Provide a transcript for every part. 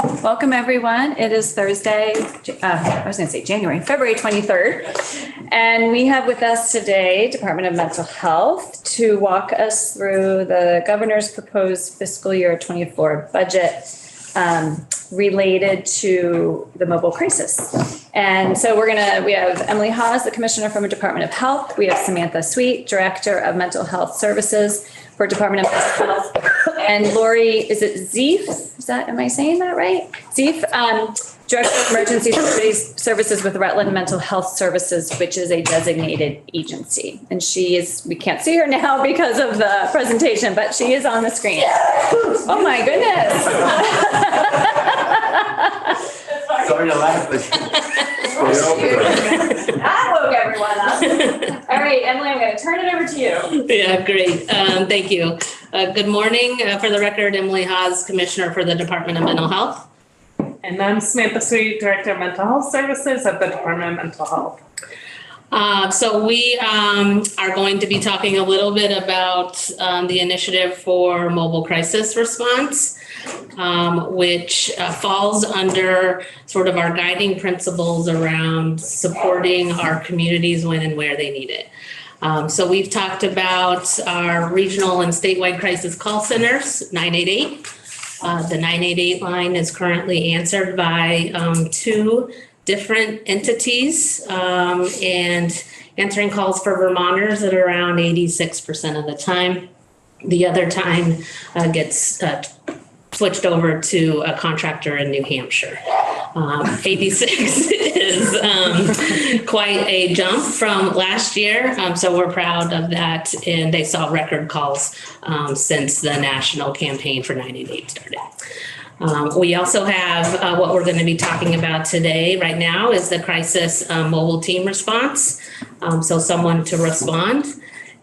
Welcome, everyone. It is Thursday, February 23rd. And we have with us today Department of Mental Health to walk us through the governor's proposed fiscal year 24 budget related to the mobile crisis. And so we have Emily Haas, the Commissioner from the Department of Health. We have Samantha Sweet, Director of Mental Health Services for Department of Mental Health. And Lori, is it Zeef? Am I saying that right? Zeef, Director of Emergency Services with Rutland Mental Health Services, which is a designated agency. And we can't see her now because of the presentation, but she is on the screen. Oh my goodness. Sorry to laugh, but That woke everyone up. All right, Emily, I'm going to turn it over to you. Yeah, great. Thank you. Good morning. For the record, Emily Haas, Commissioner for the Department of Mental Health. And I'm Samantha Sweet, Director of Mental Health Services at the Department of Mental Health. So we are going to be talking a little bit about the initiative for mobile crisis response, which falls under sort of our guiding principles around supporting our communities when and where they need it. So we've talked about our regional and statewide crisis call centers, 988. The 988 line is currently answered by 2 different entities and answering calls for Vermonters at around 86% of the time. The other time gets switched over to a contractor in New Hampshire. 86 is quite a jump from last year, so we're proud of that, and they saw record calls since the national campaign for 988 started. We also have what we're going to be talking about today right now is the crisis mobile team response, so someone to respond,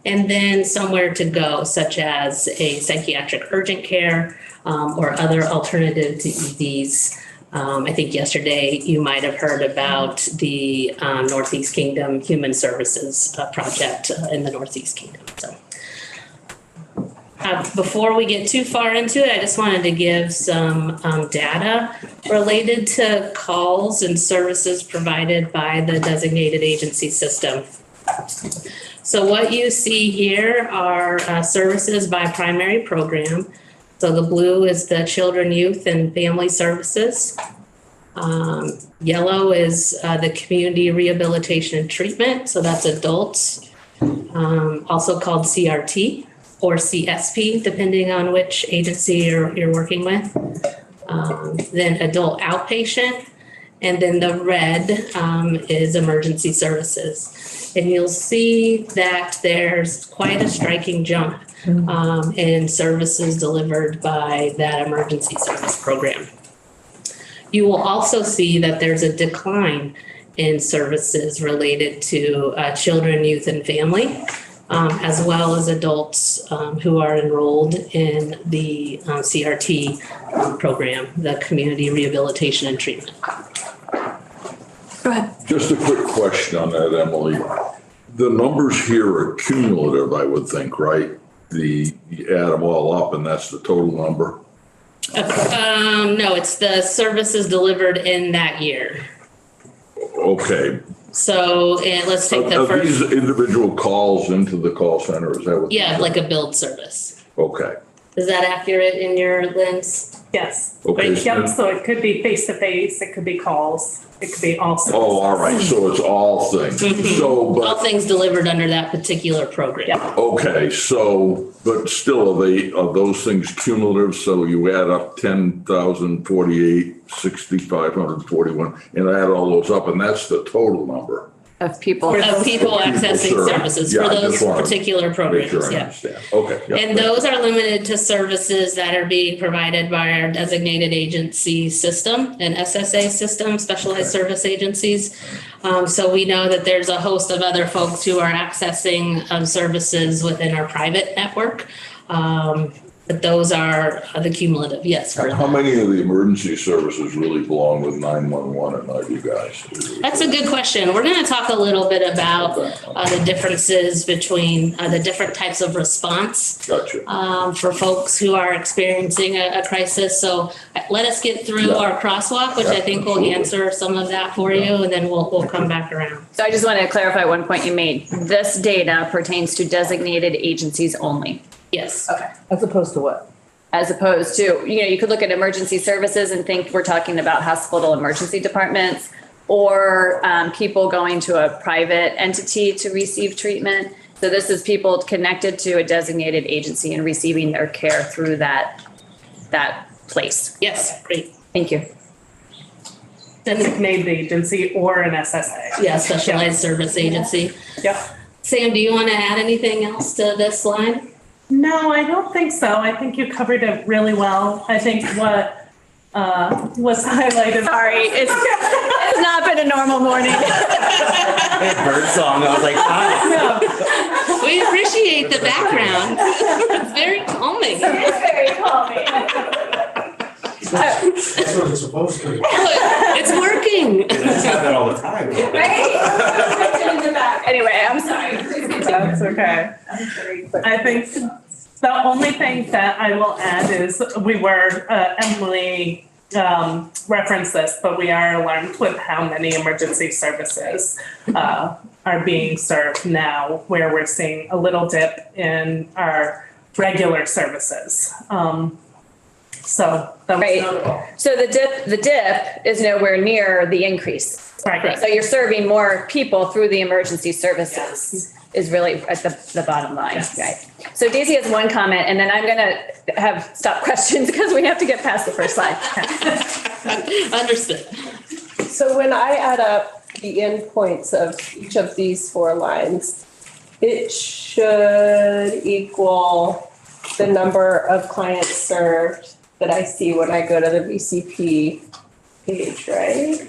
and then somewhere to go, such as a psychiatric urgent care or other alternative to EDs. I think yesterday you might have heard about the Northeast Kingdom Human Services project in the Northeast Kingdom. So before we get too far into it, I just wanted to give some data related to calls and services provided by the designated agency system. So what you see here are services by primary program. So the blue is the children, youth, and family services. Yellow is the community rehabilitation and treatment. So that's adults, also called CRT or CSP, depending on which agency you're working with. Then adult outpatient. And then the red is emergency services. And you'll see that there's quite a striking jump in services delivered by that emergency service program. You will also see that there's a decline in services related to children, youth, and family, as well as adults who are enrolled in the CRT program, the Community Rehabilitation and Treatment. Go ahead. Just a quick question on that, Emily. The numbers here are cumulative, I would think, right? You add them all up and that's the total number? No, it's the services delivered in that year. Okay. So let's take the first. These individual calls into the call center, is that what? Yeah, like a build service. Okay. Is that accurate in your lens? Yes. Okay. Yep, so it could be face-to-face, it could be calls, it could be all services. Oh, all right. So it's all things. So, All but, things delivered under that particular program. Yeah. okay, so, but still, are those things cumulative? So you add up 10,048, 6,541, and add all those up, and that's the total number. Of people. Of people accessing served. services Yeah, for I those just wanted particular Make programs, sure I yeah. understand. Okay. yeah, And those are limited to services that are being provided by our designated agency system, an SSA system, specialized service agencies. So we know that there's a host of other folks who are accessing services within our private network. But those are the cumulative, yes. for How that. many of the emergency services really belong with 911 and not you guys? That's a good question. We're going to talk a little bit about the differences between the different types of response Gotcha. for folks who are experiencing a crisis. So let us get through our crosswalk, which I think will Absolutely. answer some of that for you, and then we'll come back around. So I just want to clarify one point you made. This data pertains to designated agencies only, Yes. As opposed to what? as opposed to, you could look at emergency services and think we're talking about hospital emergency departments or people going to a private entity to receive treatment. So this is people connected to a designated agency and receiving their care through that place. Yes, great. Thank you. Designated agency or an SSA. Yeah, specialized service agency. Yep. Sam, do you want to add anything else to this slide? No, I don't think so. I think you covered it really well. I think what was highlighted. Sorry, it's not been a normal morning. Bird song, I was like, ah. We appreciate the background. It's very calming. It's very calming. That's what it's supposed to be. It's working. I just have that all the time. Anyway, I'm sorry. That's okay. I think the only thing that I will add is Emily referenced this, but we are alarmed with how many emergency services are being served now, where we're seeing a little dip in our regular services. So that was Right. notable. So the dip is nowhere near the increase. Right. So you're serving more people through the emergency services is really at the bottom line, Yes. right? So Daisy has one comment and then I'm gonna have stop questions because we have to get past the first slide. Understood. So when I add up the endpoints of each of these 4 lines, it should equal the number of clients served that I see when I go to the VCP page, right?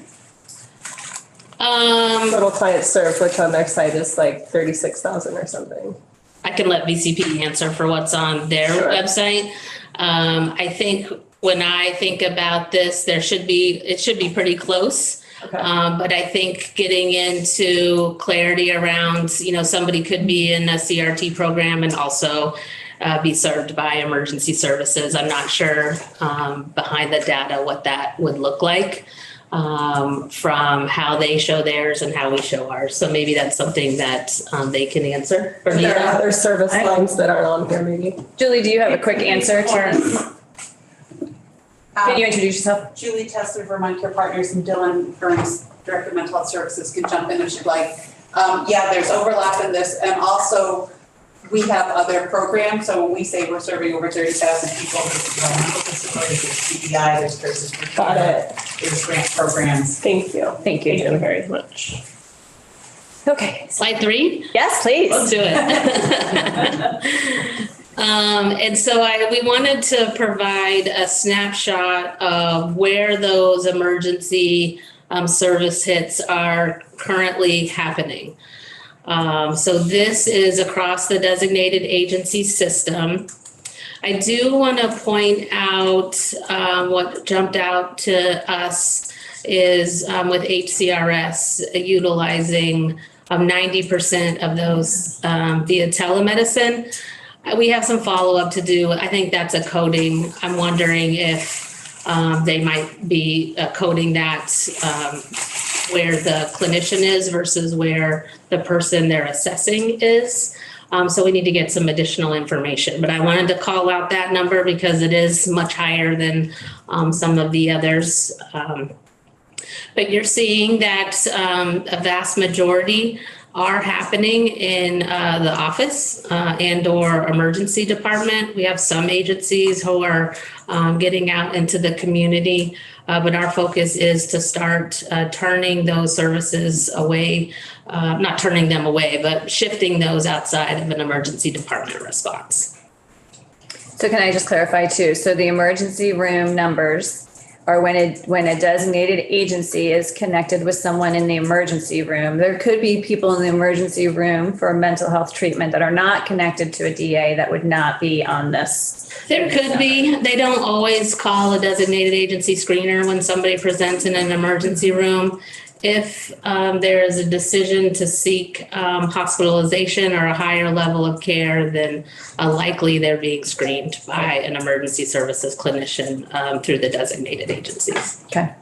Total clients served, which on their site is like 36,000 or something. I can let VCP answer for what's on their Sure. website. I think when I think about this, it should be pretty close. Okay. But I think getting into clarity around, somebody could be in a CRT program and also be served by emergency services. I'm not sure behind the data what that would look like from how they show theirs and how we show ours. So maybe that's something that they can answer. There are Bernita? other service lines that aren't on here maybe. Julie, do you have a quick answer to this? Can you introduce yourself? Julie Tester, Vermont Care Partners, and Dylan Burns, Director of Mental Health Services, can jump in if you'd like. There's overlap in this, and also we have other programs. So when we say we're serving over 30,000 people, there's mental disabilities, there's CPI, there's crisis Got preparedness, it. there's grant programs. Thank you. Thank you, Thank you Julie. very much. Okay. Slide 3? Yes, please. Let's do it. And so we wanted to provide a snapshot of where those emergency service hits are currently happening. So this is across the designated agency system. I do want to point out what jumped out to us is with HCRS utilizing 90% of those via telemedicine. We have some follow-up to do. I think that's a coding. I'm wondering if they might be coding that where the clinician is versus where the person they're assessing is. So we need to get some additional information. But I wanted to call out that number because it is much higher than some of the others. But you're seeing that a vast majority are happening in the office and/or emergency department. We have some agencies who are getting out into the community, but our focus is to start turning those services away, not turning them away, but shifting those outside of an emergency department response. So can I just clarify too? So the emergency room numbers or when a designated agency is connected with someone in the emergency room. There could be people in the emergency room for mental health treatment that are not connected to a DA that would not be on this. There could be. They don't always call a designated agency screener when somebody presents in an emergency room. If there is a decision to seek hospitalization or a higher level of care, then likely they're being screened by an emergency services clinician through the designated agencies. Okay.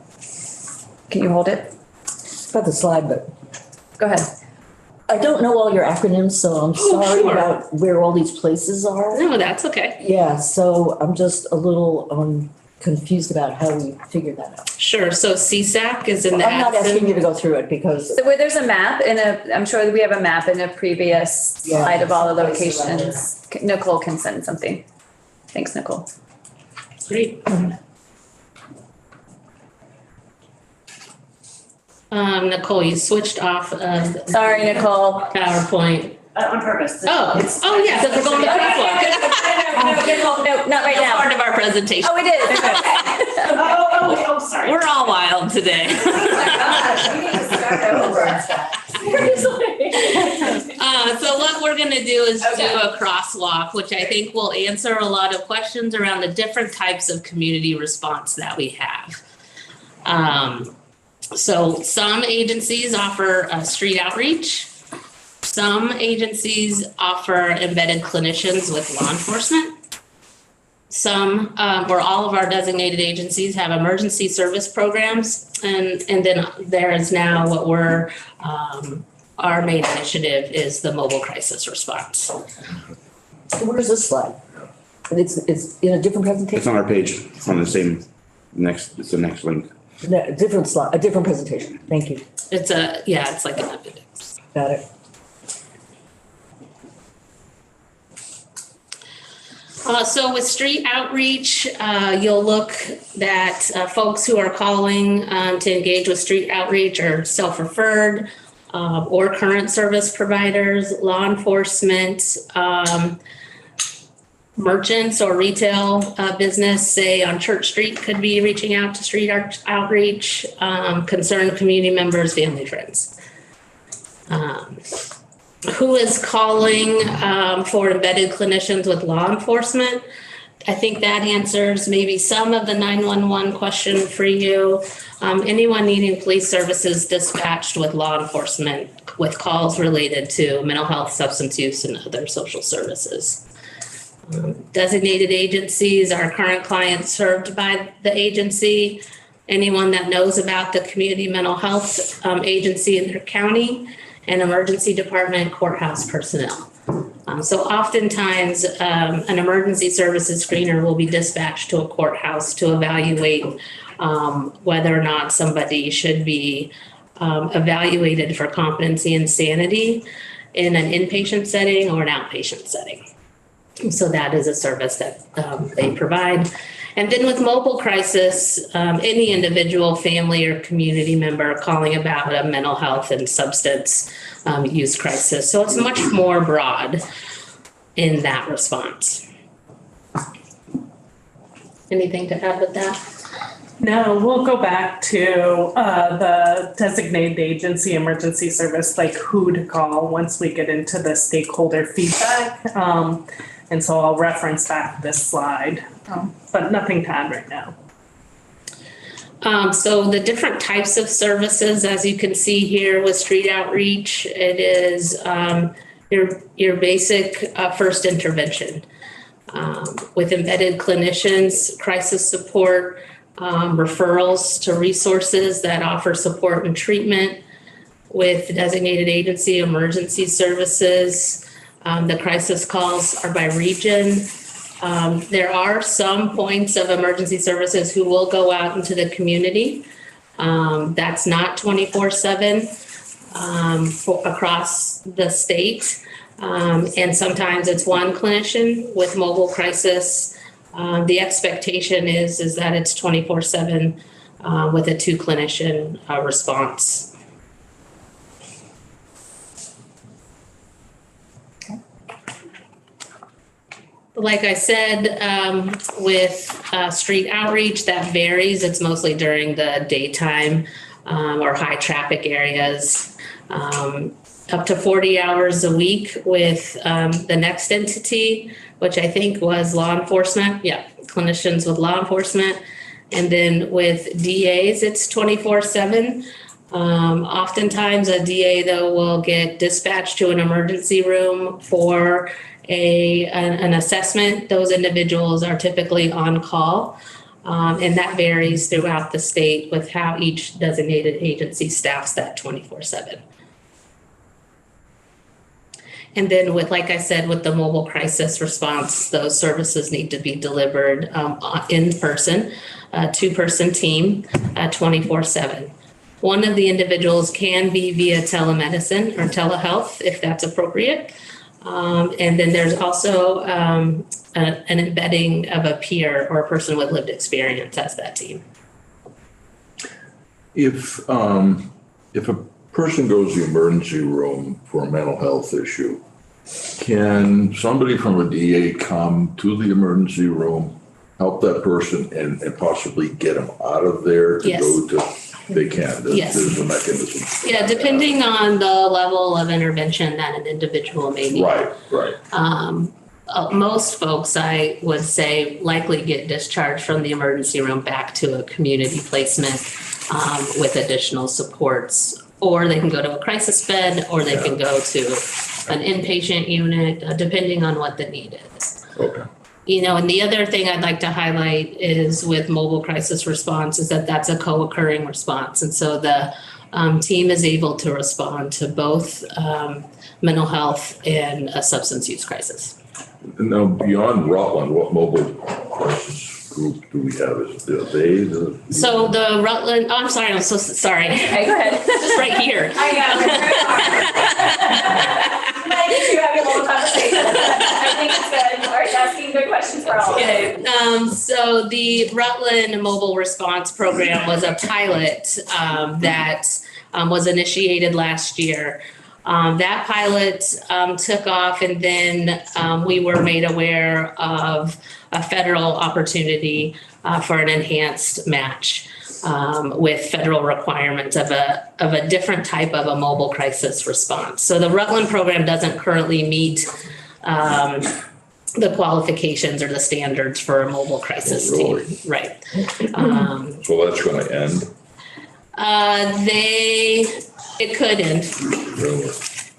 Can you hold it? Got the slide, but Go ahead. I don't know all your acronyms, so I'm Oh, sorry sure. about where all these places are. No, that's okay. Yeah, so I'm just a little confused about how we figured that out. Sure. So CSAC is in the I'm not asking you ADSIN. to go through it because, So where there's a map I'm sure that we have a map in a previous Yeah. slide of all the Places around locations. Nicole can send something. Thanks, Nicole. Great. Nicole, you switched off of Sorry, Nicole. PowerPoint. On purpose. Oh, yeah, because we're going to crosswalk. No, not right That's part now. of our presentation. Oh, it is. Oh, sorry. We're all wild today. So what we're gonna do is do a crosswalk, which I think will answer a lot of questions around the different types of community response that we have. So some agencies offer street outreach. Some agencies offer embedded clinicians with law enforcement. Some, or all of our designated agencies have emergency service programs. And then there is now what we're, our main initiative is the mobile crisis response. where's this slide? It's in a different It's presentation? on our page, it's on the same, it's the next link. No, a different slide, a different presentation. Thank you. It's it's like an appendix. Got it. So with street outreach, you'll look that folks who are calling to engage with street outreach are self-referred or current service providers, law enforcement, merchants or retail business, say on Church Street, could be reaching out to street outreach, concerned community members, family, friends. Who is calling for embedded clinicians with law enforcement? I think that answers maybe some of the 911 question for you. Anyone needing police services dispatched with law enforcement with calls related to mental health, substance use, and other social services. Designated agencies are current clients served by the agency. Anyone that knows about the community mental health agency in their county, and emergency department, courthouse personnel. So oftentimes, an emergency services screener will be dispatched to a courthouse to evaluate whether or not somebody should be evaluated for competency and sanity in an inpatient setting or an outpatient setting. So that is a service that they provide. And then with mobile crisis, any individual, family, or community member calling about a mental health and substance use crisis. So it's much more broad in that response. Anything to add with that? No, we'll go back to the designated agency emergency service, like who to call once we get into the stakeholder feedback. And so I'll reference back to this slide, but nothing to add right now. So the different types of services, as you can see here with street outreach, it is your basic first intervention. With embedded clinicians, crisis support, referrals to resources that offer support and treatment. With designated agency emergency services, the crisis calls are by region. There are some points of emergency services who will go out into the community. That's not 24/7 across the state. And sometimes it's one clinician with mobile crisis. The expectation is that it's 24/7 with a 2 clinician response. like I said, with street outreach, that varies. It's mostly during the daytime or high traffic areas. Up to 40 hours a week with the next entity, which I think was law enforcement. Yeah, clinicians with law enforcement. And then with DAs, it's 24/7. Oftentimes a DA though will get dispatched to an emergency room for an assessment. Those individuals are typically on call. And that varies throughout the state with how each designated agency staffs that 24/7. And then with, like I said, with the mobile crisis response, those services need to be delivered in person, a 2-person team, 24/7. One of the individuals can be via telemedicine or telehealth if that's appropriate. And then there's also an embedding of a peer or a person with lived experience as that team. If a person goes to the emergency room for a mental health issue, can somebody from a DA come to the emergency room, help that person and possibly get them out of there to Yes. go to, they can, Yes. there's a mechanism. Yeah, depending on the level of intervention that an individual may need. Right. Most folks, I would say, likely get discharged from the emergency room back to a community placement with additional supports. Or they can go to a crisis bed, or they can go to an inpatient unit, depending on what the need is. Okay. You know, and the other thing I'd like to highlight is with mobile crisis response is that that's a co-occurring response. And so the team is able to respond to both mental health and a substance use crisis. Now, beyond Rutland, what mobile crisis group do we have? Is it they? So the Rutland, oh, I'm sorry, I'm so sorry. Okay, go ahead. Just right here. I know, it's very hard. Might get you having a little conversation. I think it's good. Art's asking good questions for all of us. Okay, so the Rutland Mobile Response Program was a pilot that was initiated last year. That pilot took off, and then we were made aware of a federal opportunity for an enhanced match with federal requirements of a different type of a mobile crisis response. So the Rutland program doesn't currently meet the qualifications or the standards for a mobile crisis team. Really? Right. So that's going to end? It could end. Really?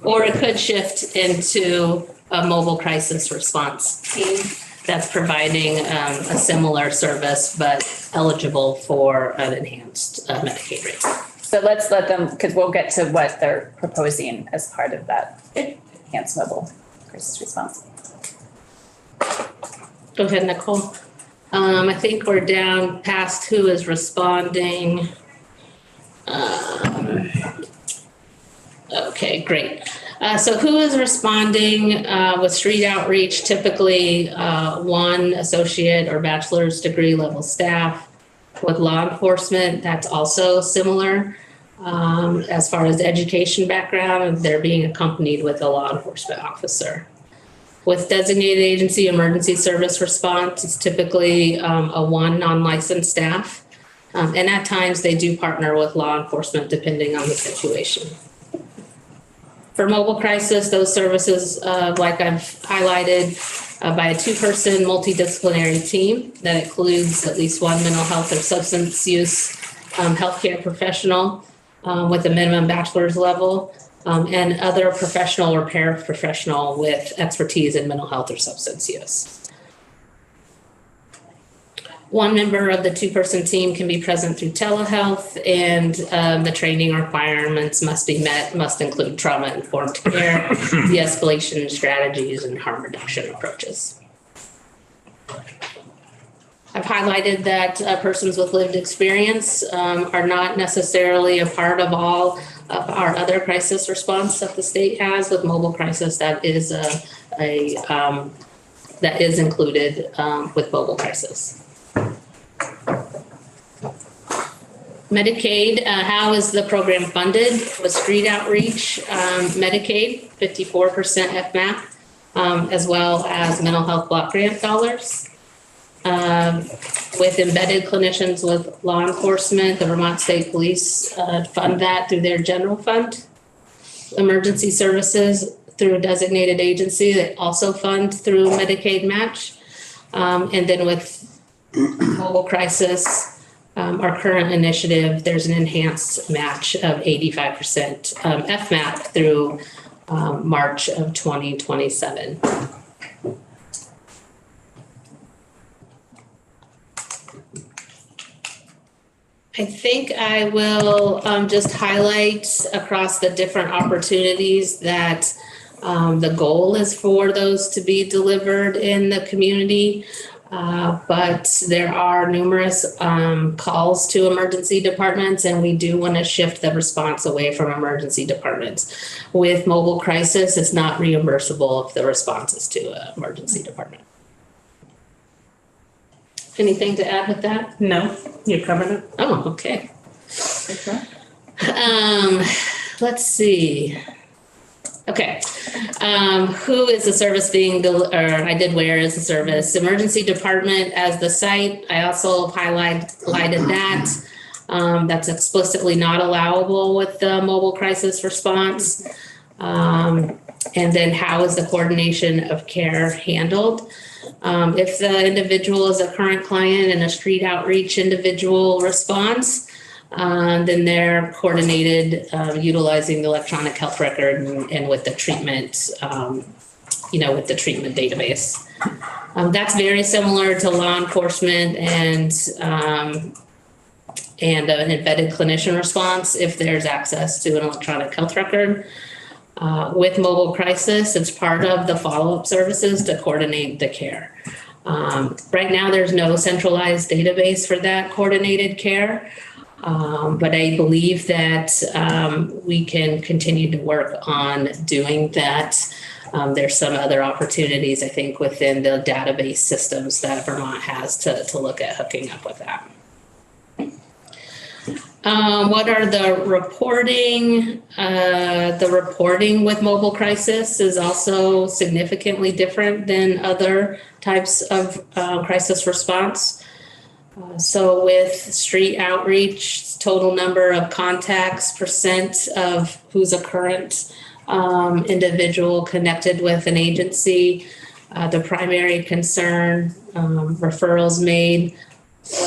Or it could shift into a mobile crisis response team that's providing a similar service but eligible for an enhanced Medicaid rate. So let's let them, because we'll get to what they're proposing as part of that enhanced mobile crisis response. Go ahead, Nicole. I think we're down past who is responding. Okay, great. So who is responding with street outreach? Typically one associate or bachelor's degree level staff. With law enforcement, that's also similar as far as education background. They're being accompanied with a law enforcement officer. With designated agency emergency service response, it's typically a one non-licensed staff. And at times they do partner with law enforcement depending on the situation. For mobile crisis, those services, like I've highlighted, by a 2-person multidisciplinary team that includes at least one mental health or substance use healthcare professional with a minimum bachelor's level and other professional or paraprofessional with expertise in mental health or substance use. One member of the 2-person team can be present through telehealth, and the training requirements must be met, must include trauma-informed care, de-escalation strategies, and harm reduction approaches. I've highlighted that persons with lived experience are not necessarily a part of all of our other crisis response that the state has. With mobile crisis, that is that is included with mobile crisis. Medicaid, how is the program funded? With street outreach, Medicaid, 54% FMAP, as well as mental health block grant dollars. With embedded clinicians with law enforcement, the Vermont State Police fund that through their general fund. Emergency services through a designated agency that also fund through Medicaid match. And then with mobile crisis, our current initiative, there's an enhanced match of 85% FMAP through March of 2027. I think I will just highlight across the different opportunities that the goal is for those to be delivered in the community. But there are numerous calls to emergency departments, and we do want to shift the response away from emergency departments. With mobile crisis, it's not reimbursable if the response is to an emergency department. Anything to add with that? No, you covered it. Oh, okay. Let's see. Okay. Who is the service being, I did where is the service? Emergency department as the site. I also highlighted that. That's explicitly not allowable with the mobile crisis response. And then how is the coordination of care handled? If the individual is a current client and a street outreach individual response, then they're coordinated utilizing the electronic health record and with the treatment, with the treatment database. That's very similar to law enforcement and an embedded clinician response if there's access to an electronic health record. With mobile crisis, it's part of the follow-up services to coordinate the care. Right now, there's no centralized database for that coordinated care, but I believe that we can continue to work on doing that. There's some other opportunities, I think, within the database systems that Vermont has to look at hooking up with that. What are the reporting? The reporting with mobile crisis is also significantly different than other types of crisis response. So with street outreach, total number of contacts, percent of who's a current individual connected with an agency, the primary concern, referrals made,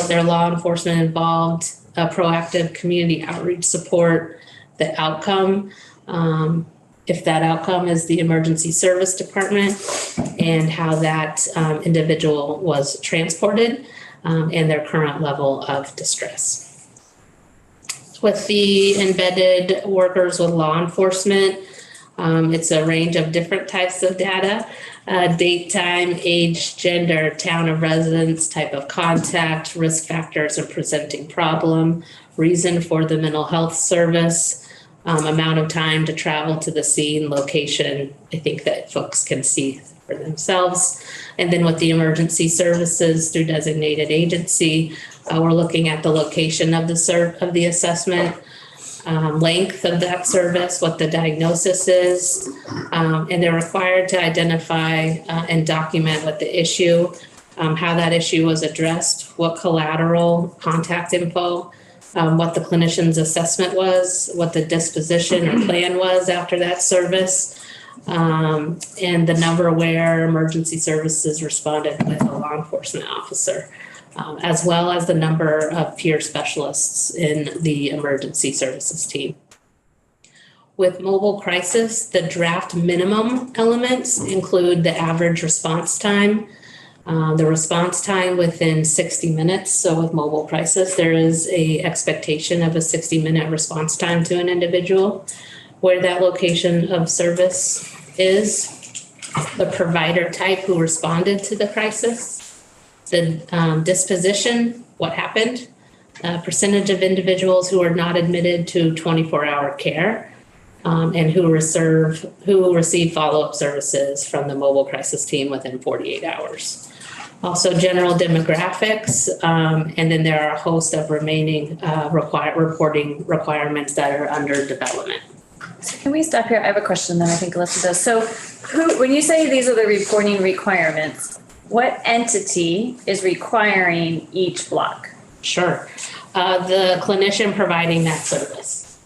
their law enforcement involved, proactive community outreach support, the outcome, if that outcome is the emergency service department, and how that individual was transported, and their current level of distress. With the embedded workers with law enforcement, it's a range of different types of data. Date, time, age, gender, town of residence, type of contact, risk factors and presenting problem, reason for the mental health service, amount of time to travel to the scene, location. I think that folks can see for themselves. And then with the emergency services through designated agency, we're looking at the location of the assessment, length of that service, what the diagnosis is, and they're required to identify and document what the issue, how that issue was addressed, what collateral, contact info, what the clinician's assessment was, what the disposition or plan was after that service, and the number where emergency services responded with a law enforcement officer. As well as the number of peer specialists in the emergency services team. With mobile crisis, the draft minimum elements include the average response time, the response time within 60 minutes. So with mobile crisis, there is a expectation of a 60-minute response time to an individual, where that location of service is, the provider type who responded to the crisis, the disposition, what happened, percentage of individuals who are not admitted to 24-hour care, and who receive follow-up services from the mobile crisis team within 48 hours. Also general demographics, and then there are a host of remaining reporting requirements that are under development. So can we stop here? I have a question then I think Alyssa does. So when you say these are the reporting requirements, what entity is requiring each block? Sure. The clinician providing that service.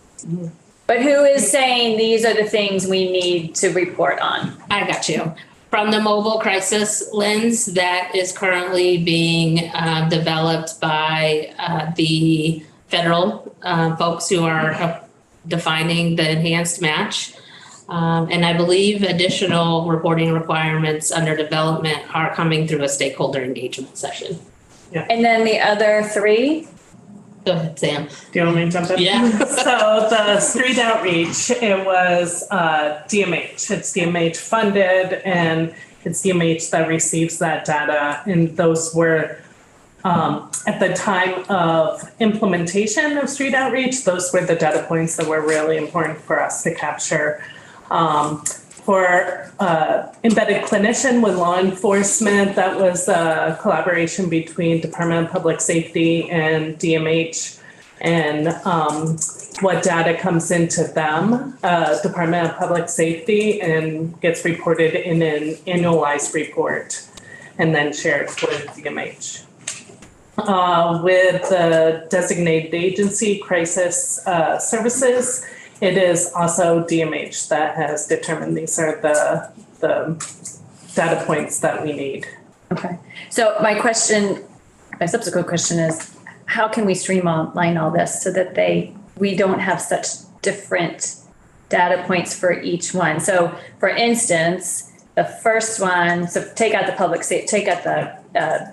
But who is saying these are the things we need to report on? I got you. From the mobile crisis lens that is currently being developed by the federal folks who are defining the enhanced match. And I believe additional reporting requirements under development are coming through a stakeholder engagement session. And then the other three? Go ahead, Sam. Do you want me to jump in? Yeah. So the street outreach, it was DMH. It's DMH funded and it's DMH that receives that data. And those were, at the time of implementation of street outreach, those were the data points that were really important for us to capture. For embedded clinician with law enforcement, that was a collaboration between Department of Public Safety and DMH, and what data comes into them, Department of Public Safety, and gets reported in an annualized report and then shared with DMH. With the designated agency crisis services, it is also DMH that has determined these are the data points that we need. Okay. So my subsequent question is, how can we streamline all this so that we don't have such different data points for each one? So for instance, the first one, so take out the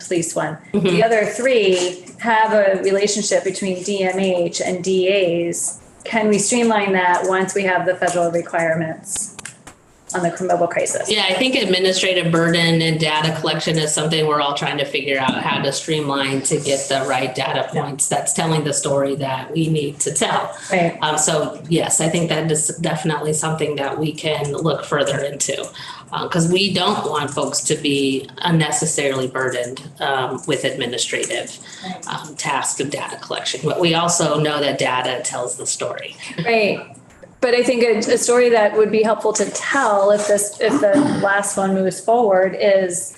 police one. Mm-hmm. The other three have a relationship between DMH and DAs. Can we streamline that once we have the federal requirements on the mobile crisis? Yeah, I think administrative burden and data collection is something we're all trying to figure out how to streamline to get the right data points that's telling the story that we need to tell. Right. So yes, I think that is definitely something that we can look further into, because we don't want folks to be unnecessarily burdened with administrative tasks of data collection. But we also know that data tells the story. Right. But I think a story that would be helpful to tell if the last one moves forward is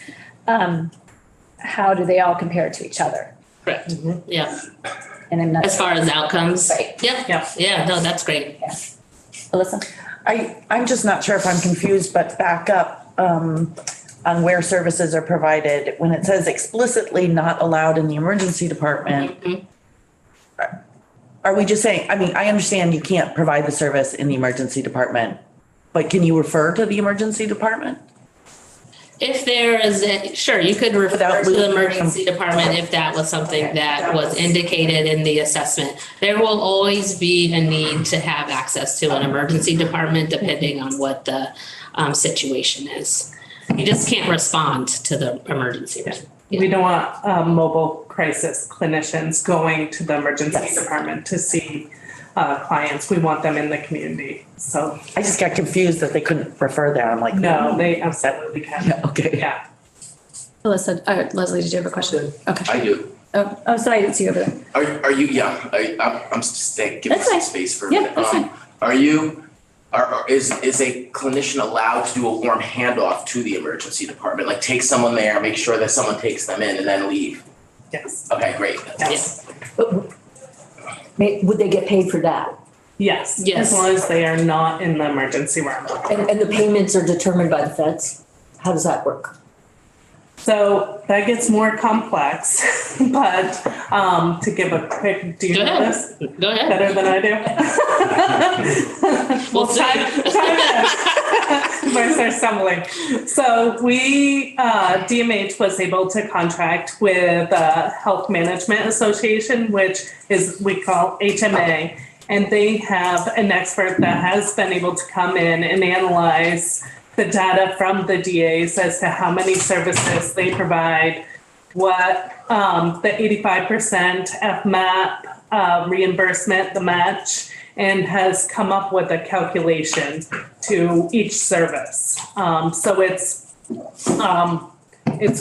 how do they all compare to each other? Correct. Mm-hmm. Yeah. And I'm not as far as outcomes. Right. Yep. Yeah. Yeah. No, that's great. Yeah. Alyssa? I'm just not sure if I'm confused, but back up on where services are provided. When it says explicitly not allowed in the emergency department, are we just saying, I mean, I understand you can't provide the service in the emergency department, but can you refer to the emergency department? If there is sure, you could refer to the emergency department if that was something that was indicated in the assessment. There will always be a need to have access to an emergency department depending on what the situation is. You just can't respond to the emergency. Yeah. We don't want mobile crisis clinicians going to the emergency department to see clients. We want them in the community. So I just got confused that they couldn't refer there. I'm like, no, they absolutely can. Yeah, okay. Yeah. Alyssa, Leslie, did you have a question? Okay. I do. Oh, sorry, I didn't see you over there. Are you, yeah, I'm just giving That's some fine. space for a Yeah, minute. that's fine. Is a clinician allowed to do a warm handoff to the emergency department? Like take someone there, make sure that someone takes them in and then leave? Yes. Okay, great. Yes. Would they get paid for that? Yes. Yes. As long as they are not in the emergency room. And the payments are determined by the feds? How does that work? So that gets more complex, but to give a quick, do you Go know ahead. this Go ahead. better than I do? We'll see. Might start stumbling. So we, DMH was able to contract with Health Management Association, which is, we call HMA. And they have an expert that has been able to come in and analyze the data from the DAs as to how many services they provide, what the 85% FMAP reimbursement, the match, and has come up with a calculation to each service. So it's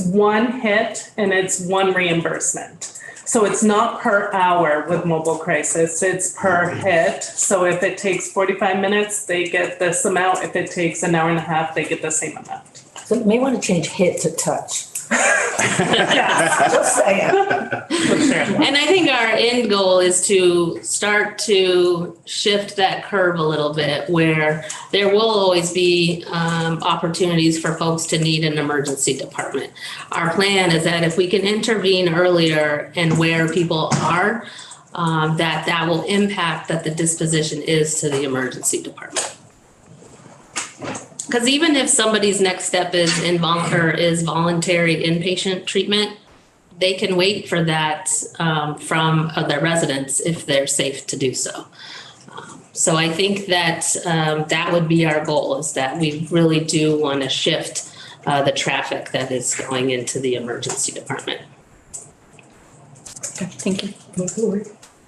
one hit and it's one reimbursement. So it's not per hour with mobile crisis, it's per hit. So if it takes 45 minutes, they get this amount. If it takes an hour and a half, they get the same amount. So you may want to change hit to touch. Yeah. Just saying. And I think our end goal is to start to shift that curve a little bit where there will always be opportunities for folks to need an emergency department. Our plan is that if we can intervene earlier and where people are, that will impact that the disposition is to the emergency department. Because even if somebody's next step is voluntary inpatient treatment, they can wait for that from their residents if they're safe to do so. So I think that that would be our goal, is that we really do want to shift the traffic that is going into the emergency department. Okay, thank you.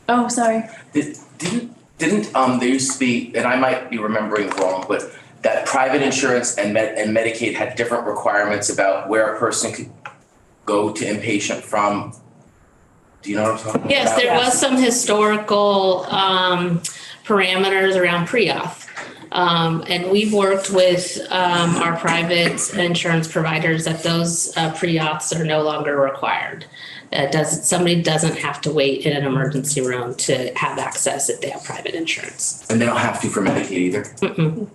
Oh, sorry. Didn't there used to be, and I might be remembering wrong, but that private insurance and Medicaid had different requirements about where a person could go to inpatient from? Do you know what I'm talking about? Yes, there was some historical parameters around pre-auth. And we've worked with our private insurance providers that those pre-auths are no longer required. Somebody doesn't have to wait in an emergency room to have access if they have private insurance. And they don't have to for Medicaid either? Mm-mm.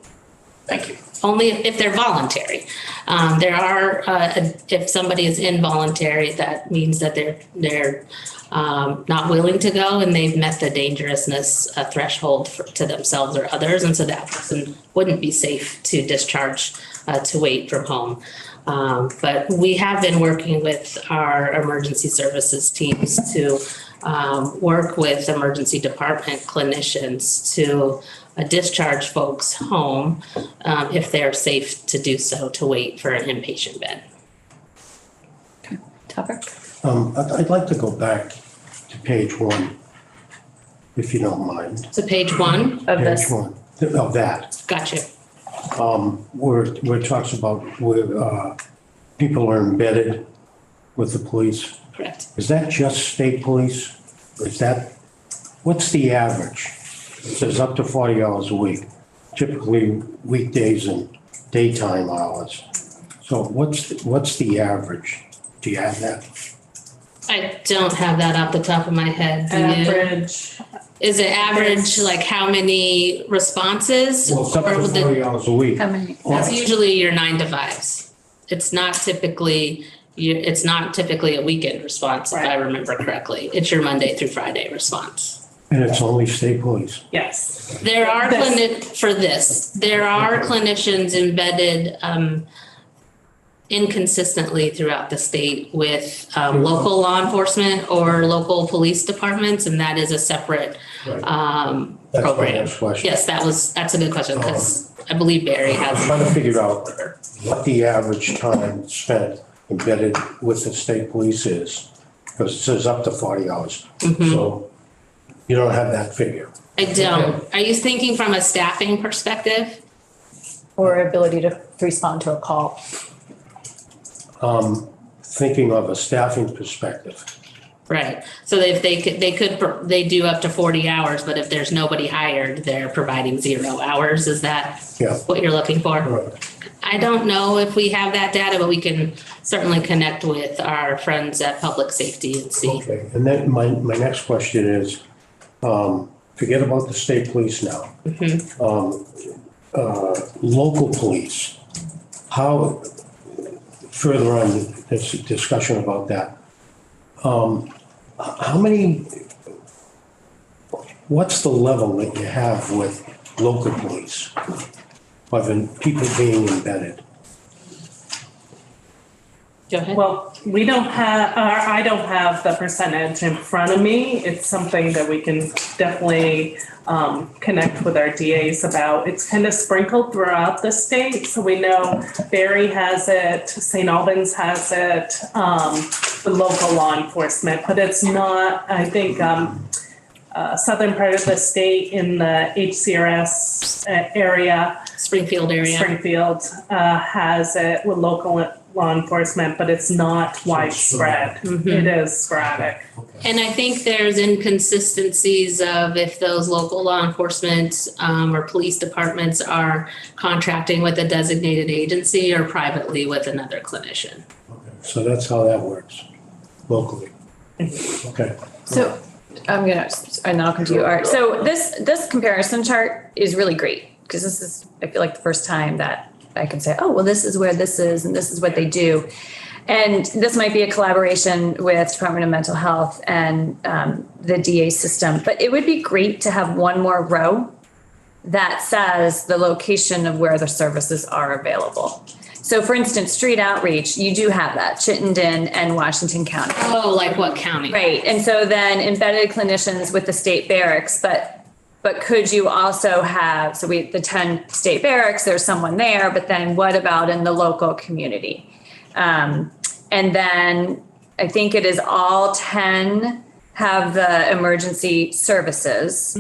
Thank you. Only if they're voluntary. There are, if somebody is involuntary, that means that they're not willing to go and they've met the dangerousness threshold to themselves or others. And so that person wouldn't be safe to discharge to wait from home. But we have been working with our emergency services teams to work with emergency department clinicians to discharge folks home if they're safe to do so, to wait for an inpatient bed. Okay, Topper? I'd like to go back to page 1, if you don't mind. So page 1 of this. Page 1 of that. Gotcha. Where it talks about where people are embedded with the police. Correct. Is that just state police? What's the average? It says up to 40 hours a week, typically weekdays and daytime hours. So what's the average? Do you have that? I don't have that off the top of my head. Do you? Average. Is it average, like how many responses? Well, it's up to 40 hours a week. How many? That's usually your 9 to 5s. It's not typically a weekend response, if I remember correctly. It's your Monday through Friday response. And it's only state police? Yes. There are there are clinicians embedded inconsistently throughout the state with local law enforcement or local police departments, and that is a separate That's my program. next question. Yes, that's a good question, because I believe Barry I'm has. trying to figure out what the average time spent embedded with the state police is, because it says up to 40 hours. So you don't have that figure. I don't. Are you thinking from a staffing perspective? Or ability to respond to a call. Thinking of a staffing perspective. Right. So if they do up to 40 hours, but if there's nobody hired, they're providing 0 hours. Is that what you're looking for? Right. I don't know if we have that data, but we can certainly connect with our friends at Public Safety and see. Okay, and then my next question is, forget about the state police now. Local police, how, further on this discussion about that, what's the level that you have with local police of people being embedded? Go ahead. Well, we don't have, I don't have the percentage in front of me. It's something that we can definitely connect with our DAs about. It's kind of sprinkled throughout the state. So we know Barry has it, St. Albans has it, the local law enforcement, but it's not, I think, southern part of the state in the HCRS area. Springfield area. Springfield has it with local law enforcement, but it's not widespread. It is sporadic. And I think there's inconsistencies of if those local law enforcement or police departments are contracting with a designated agency or privately with another clinician. So that's how that works locally. Okay. So I'm gonna, and then I'll come to you, Art. So this comparison chart is really great because this is, I feel like the first time that I can say, oh, well, this is where this is and this is what they do. And this might be a collaboration with Department of Mental Health and the DA system, but it would be great to have one more row that says the location of where the services are available. So for instance, street outreach, you do have that, Chittenden and Washington County. Oh, like what county? Right, and so then embedded clinicians with the state barracks, but could you also have, so the 10 state barracks, there's someone there, but then what about in the local community? And then I think it is all 10 have the emergency services.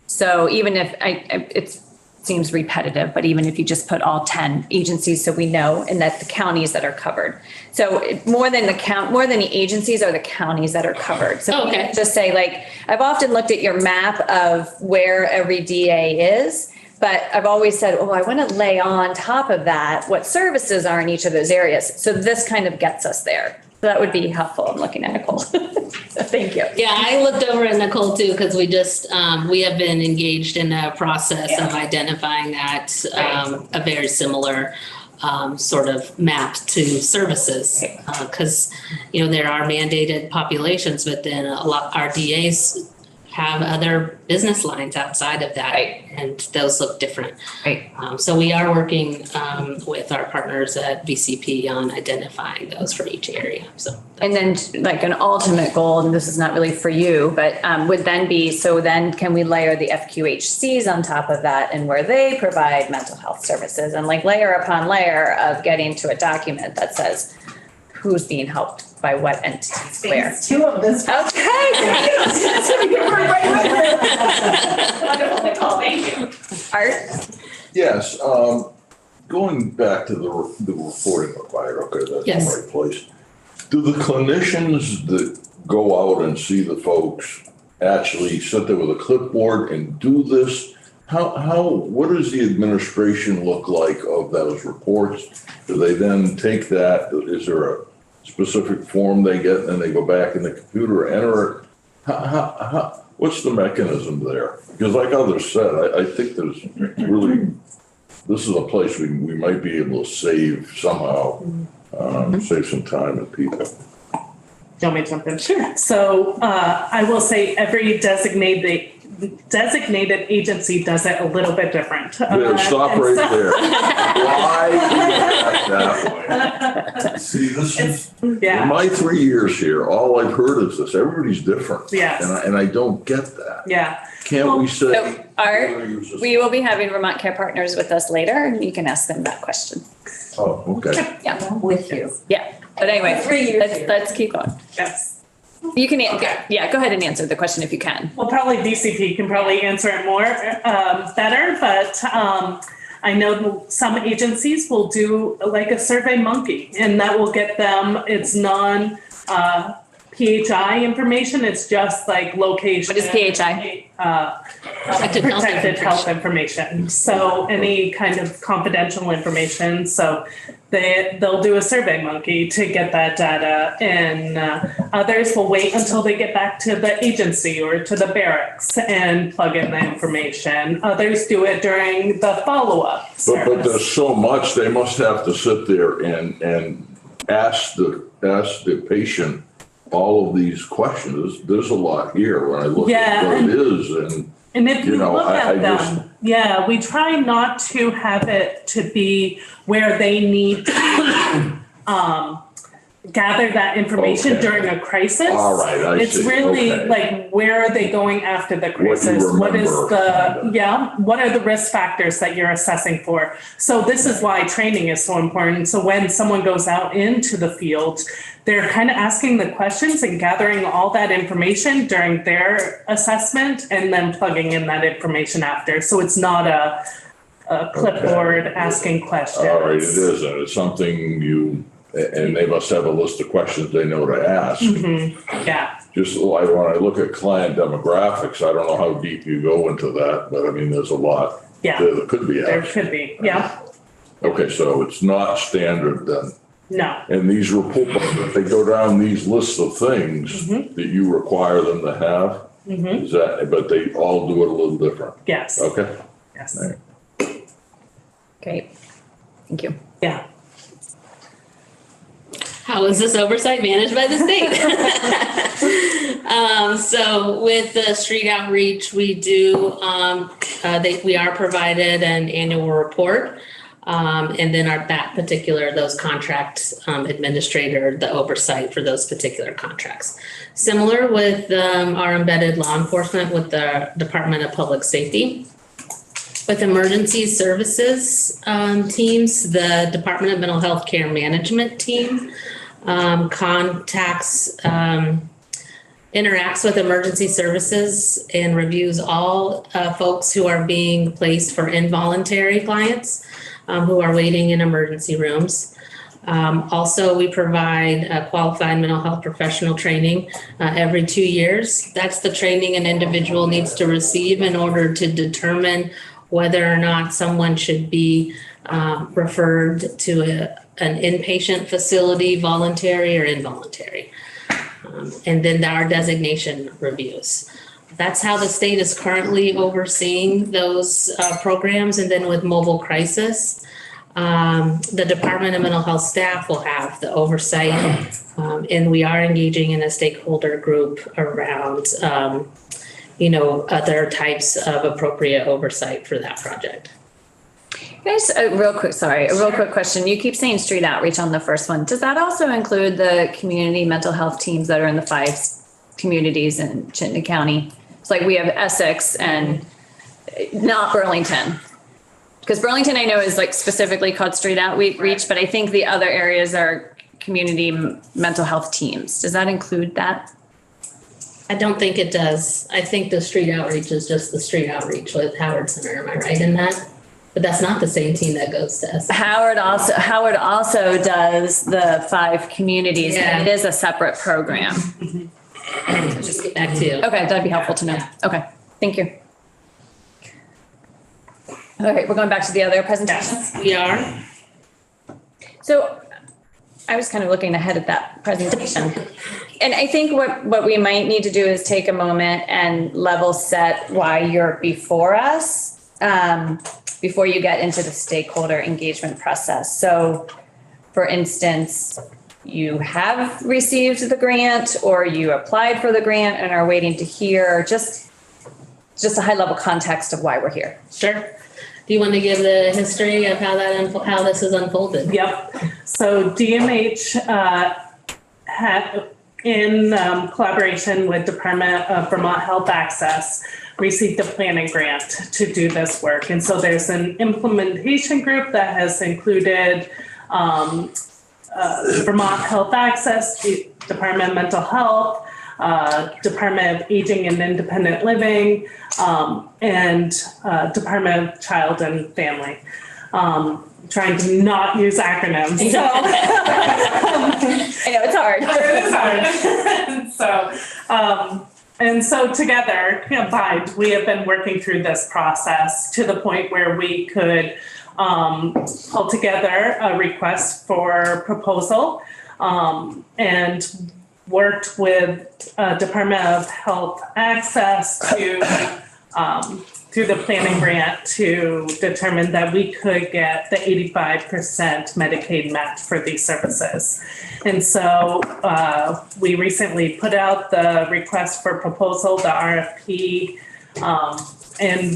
So even if it seems repetitive, but even if you just put all 10 agencies, so we know, and that the counties that are covered. So more than the agencies are the counties that are covered. So okay. Just say like, I've often looked at your map of where every DA is, but I've always said, oh, I want to lay on top of that what services are in each of those areas. So this kind of gets us there. So that would be helpful. I'm looking at Nicole. So thank you. Yeah, I looked over at Nicole too, because we have been engaged in a process of identifying that a very similar sort of map to services. Because, there are mandated populations, but then our DAs have other business lines outside of that, and those look different. Right. So we are working with our partners at VCP on identifying those for each area. So, and then like an ultimate goal, and this is not really for you, but would then be, so then can we layer the FQHCs on top of that and where they provide mental health services and like layer upon layer of getting to a document that says who's being helped by what entities where. Two of this. Okay. Wonderful, Nicole, thank you. Art? Yes, going back to the reporting required, okay, that's Yes. the right place. Do the clinicians that go out and see the folks actually sit there with a clipboard and do this? What does the administration look like of those reports? Do they then take that, is there a specific form they get and then they go back in the computer, enter it? What's the mechanism there? Because like others said, I think there's really, this is a place we might be able to save somehow, save some time and people. Do you want me to jump in? Sure. So I will say every designated agency does it a little bit different. Stop right there. Why that way? See, this is, in my 3 years here, all I've heard is this, everybody's different. Yes. And I don't get that. Yeah. Can't we say? So Art, we will be having Vermont Care Partners with us later and you can ask them that question. Oh, okay. Yeah. With you. Yeah. But anyway, 3 years let's keep going. Yes. You can, go ahead and answer the question if you can. Well, probably VCP can probably answer it more better, but I know some agencies will do like a Survey Monkey, and that will get them, it's PHI information, it's just like location. What is PHI? Protected health information. So any kind of confidential information. So they'll do a Survey Monkey to get that data, and others will wait until they get back to the agency or to the barracks and plug in the information. Others do it during the follow-up service. But there's so much, they must have to sit there and ask the patient all of these questions. There's a lot here when I look at what it is, and if you look at them, we try not to have it to be where they need to gather that information during a crisis. All right, I see. It's really like, where are they going after the crisis? What is what are the risk factors that you're assessing for? So this is why training is so important. So when someone goes out into the field, they're kind of asking the questions and gathering all that information during their assessment and then plugging in that information after. So it's not a clipboard asking questions. All right, it isn't. It's something you And they must have a list of questions they know to ask. Yeah, Just like when I look at client demographics, I don't know how deep you go into that, but I mean, there's a lot yeah, that could be there asked. could be, yeah, Okay, so it's not standard then. no, And these report, if they go down these lists of things that you require them to have, is that, but they all do it a little different. yes, Okay? yes, All right. Great. Thank you. yeah. How is this oversight managed by the state? So with the street outreach, we do, we are provided an annual report. And then those contract administrator, the oversight for those particular contracts. Similar with our embedded law enforcement with the Department of Public Safety. With emergency services teams, the Department of Mental Health Care Management team interacts with emergency services and reviews all folks who are being placed for involuntary clients who are waiting in emergency rooms. Also, we provide qualified mental health professional training every 2 years. That's the training an individual needs to receive in order to determine whether or not someone should be referred to an inpatient facility, voluntary or involuntary. And then our designation reviews. That's how the state is currently overseeing those programs. And then with mobile crisis, the Department of Mental Health staff will have the oversight. And we are engaging in a stakeholder group around, other types of appropriate oversight for that project. Guys, a real quick question. You keep saying street outreach on the first one. Does that also include the community mental health teams that are in the 5 communities in Chittenden County? It's like we have Essex and not Burlington. Because Burlington I know is like specifically called street outreach, but I think the other areas are community mental health teams. Does that include that? I don't think it does. I think the street outreach is just the street outreach with Howard Center. Am I right in that? But that's not the same team that goes to us. Howard also does the 5 communities. Yeah. And it is a separate program. So just get back to you. Okay, that'd be helpful to know. Okay, thank you. All right, we're going back to the other presentations. We are. So I was kind of looking ahead at that presentation. And I think what we might need to do is take a moment and level set why you're before us, before you get into the stakeholder engagement process. So for instance, you have received the grant or you applied for the grant and are waiting to hear just a high level context of why we're here. Sure. Do you want to give the history of how this is unfolded? Yep. So DMH had, in collaboration with Department of Vermont Health Access, received a planning grant to do this work. And so there's an implementation group that has included Vermont Health Access, the Department of Mental Health, Department of Aging and Independent Living, and Department of Child and Family. Trying to not use acronyms. So I know it's hard. It's hard. And so together, combined, we have been working through this process to the point where we could pull together a request for proposal and worked with Department of Health Access to through the planning grant to determine that we could get the 85% Medicaid match for these services. And so we recently put out the request for proposal, the RFP, and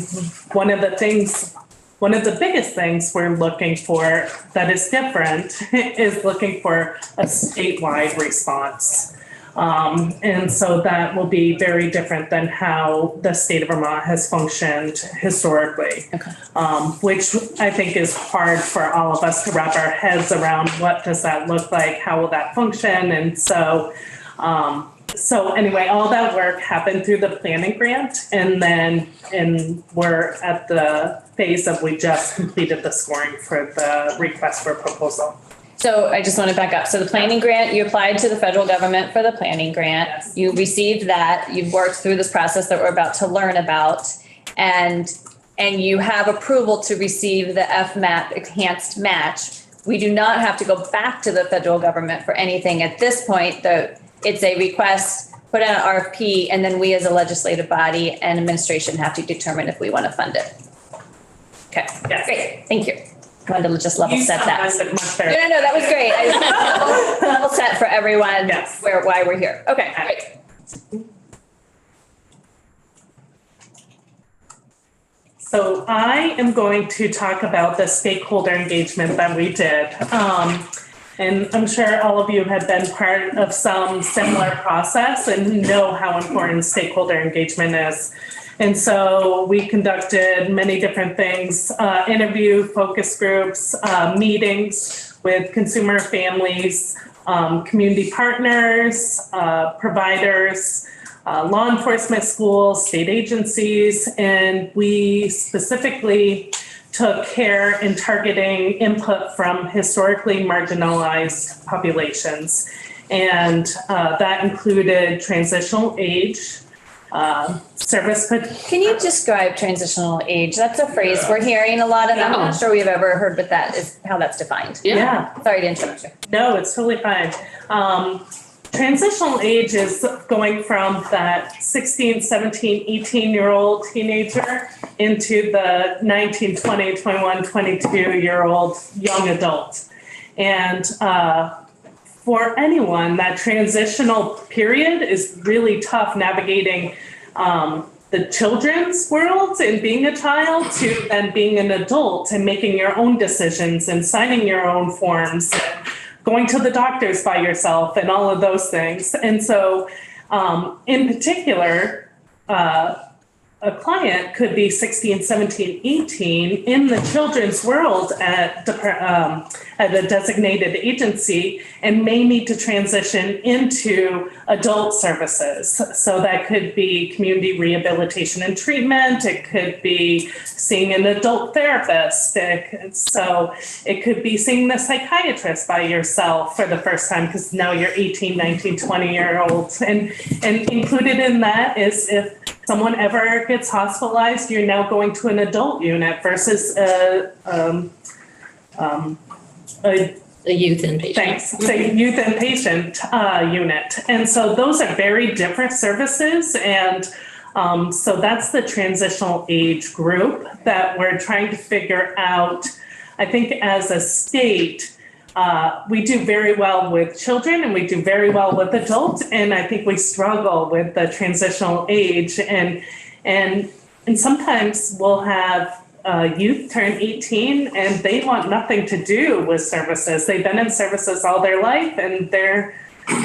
one of the biggest things we're looking for that is different is looking for a statewide response. And so that will be very different than how the state of Vermont has functioned historically, which I think is hard for all of us to wrap our heads around. What does that look like? How will that function? And so, anyway, all that work happened through the planning grant, and we're at the phase of we just completed the scoring for the request for proposal. So I just want to back up. So the planning grant, you applied to the federal government for the planning grant. Yes. You received that. You've worked through this process that we're about to learn about. And you have approval to receive the FMAP enhanced match. We do not have to go back to the federal government for anything at this point. It's a request, put out an RFP, and then we as a legislative body and administration have to determine if we want to fund it. Okay, Yes. great. Thank you. Wanted to just level You set that. summarized it much better. No, that was great. I just level set for everyone Yes. why we're here. Okay, great. So I am going to talk about the stakeholder engagement that we did. And I'm sure all of you have been part of some similar process and know how important stakeholder engagement is. And so we conducted many different things, interview, focus groups, meetings with consumer families, community partners, providers, law enforcement, schools, state agencies, and we specifically took care in targeting input from historically marginalized populations. And that included transitional age, service. Can you describe transitional age? That's a phrase we're hearing a lot, and I'm not sure we've ever heard what that is, how that's defined. Yeah. Sorry to interrupt you. No, it's totally fine. Transitional age is going from that 16, 17, 18-year-old teenager into the 19, 20, 21, 22-year-old young adult. And for anyone, that transitional period is really tough navigating the children's world and being a child to then being an adult and making your own decisions and signing your own forms, and going to the doctors by yourself and all of those things. And so in particular, a client could be 16, 17, 18 in the children's world at a designated agency and may need to transition into adult services. So that could be community rehabilitation and treatment. It could be seeing an adult therapist. So it could be seeing the psychiatrist by yourself for the first time because now you're 18, 19, 20-year-olds. And included in that is if someone ever gets hospitalized, you're now going to an adult unit versus a youth inpatient. Thanks. Say youth inpatient unit. And so those are very different services. And so that's the transitional age group that we're trying to figure out. I think as a state, we do very well with children and we do very well with adults. And I think we struggle with the transitional age. And sometimes we'll have youth turn 18 and they want nothing to do with services. They've been in services all their life and they're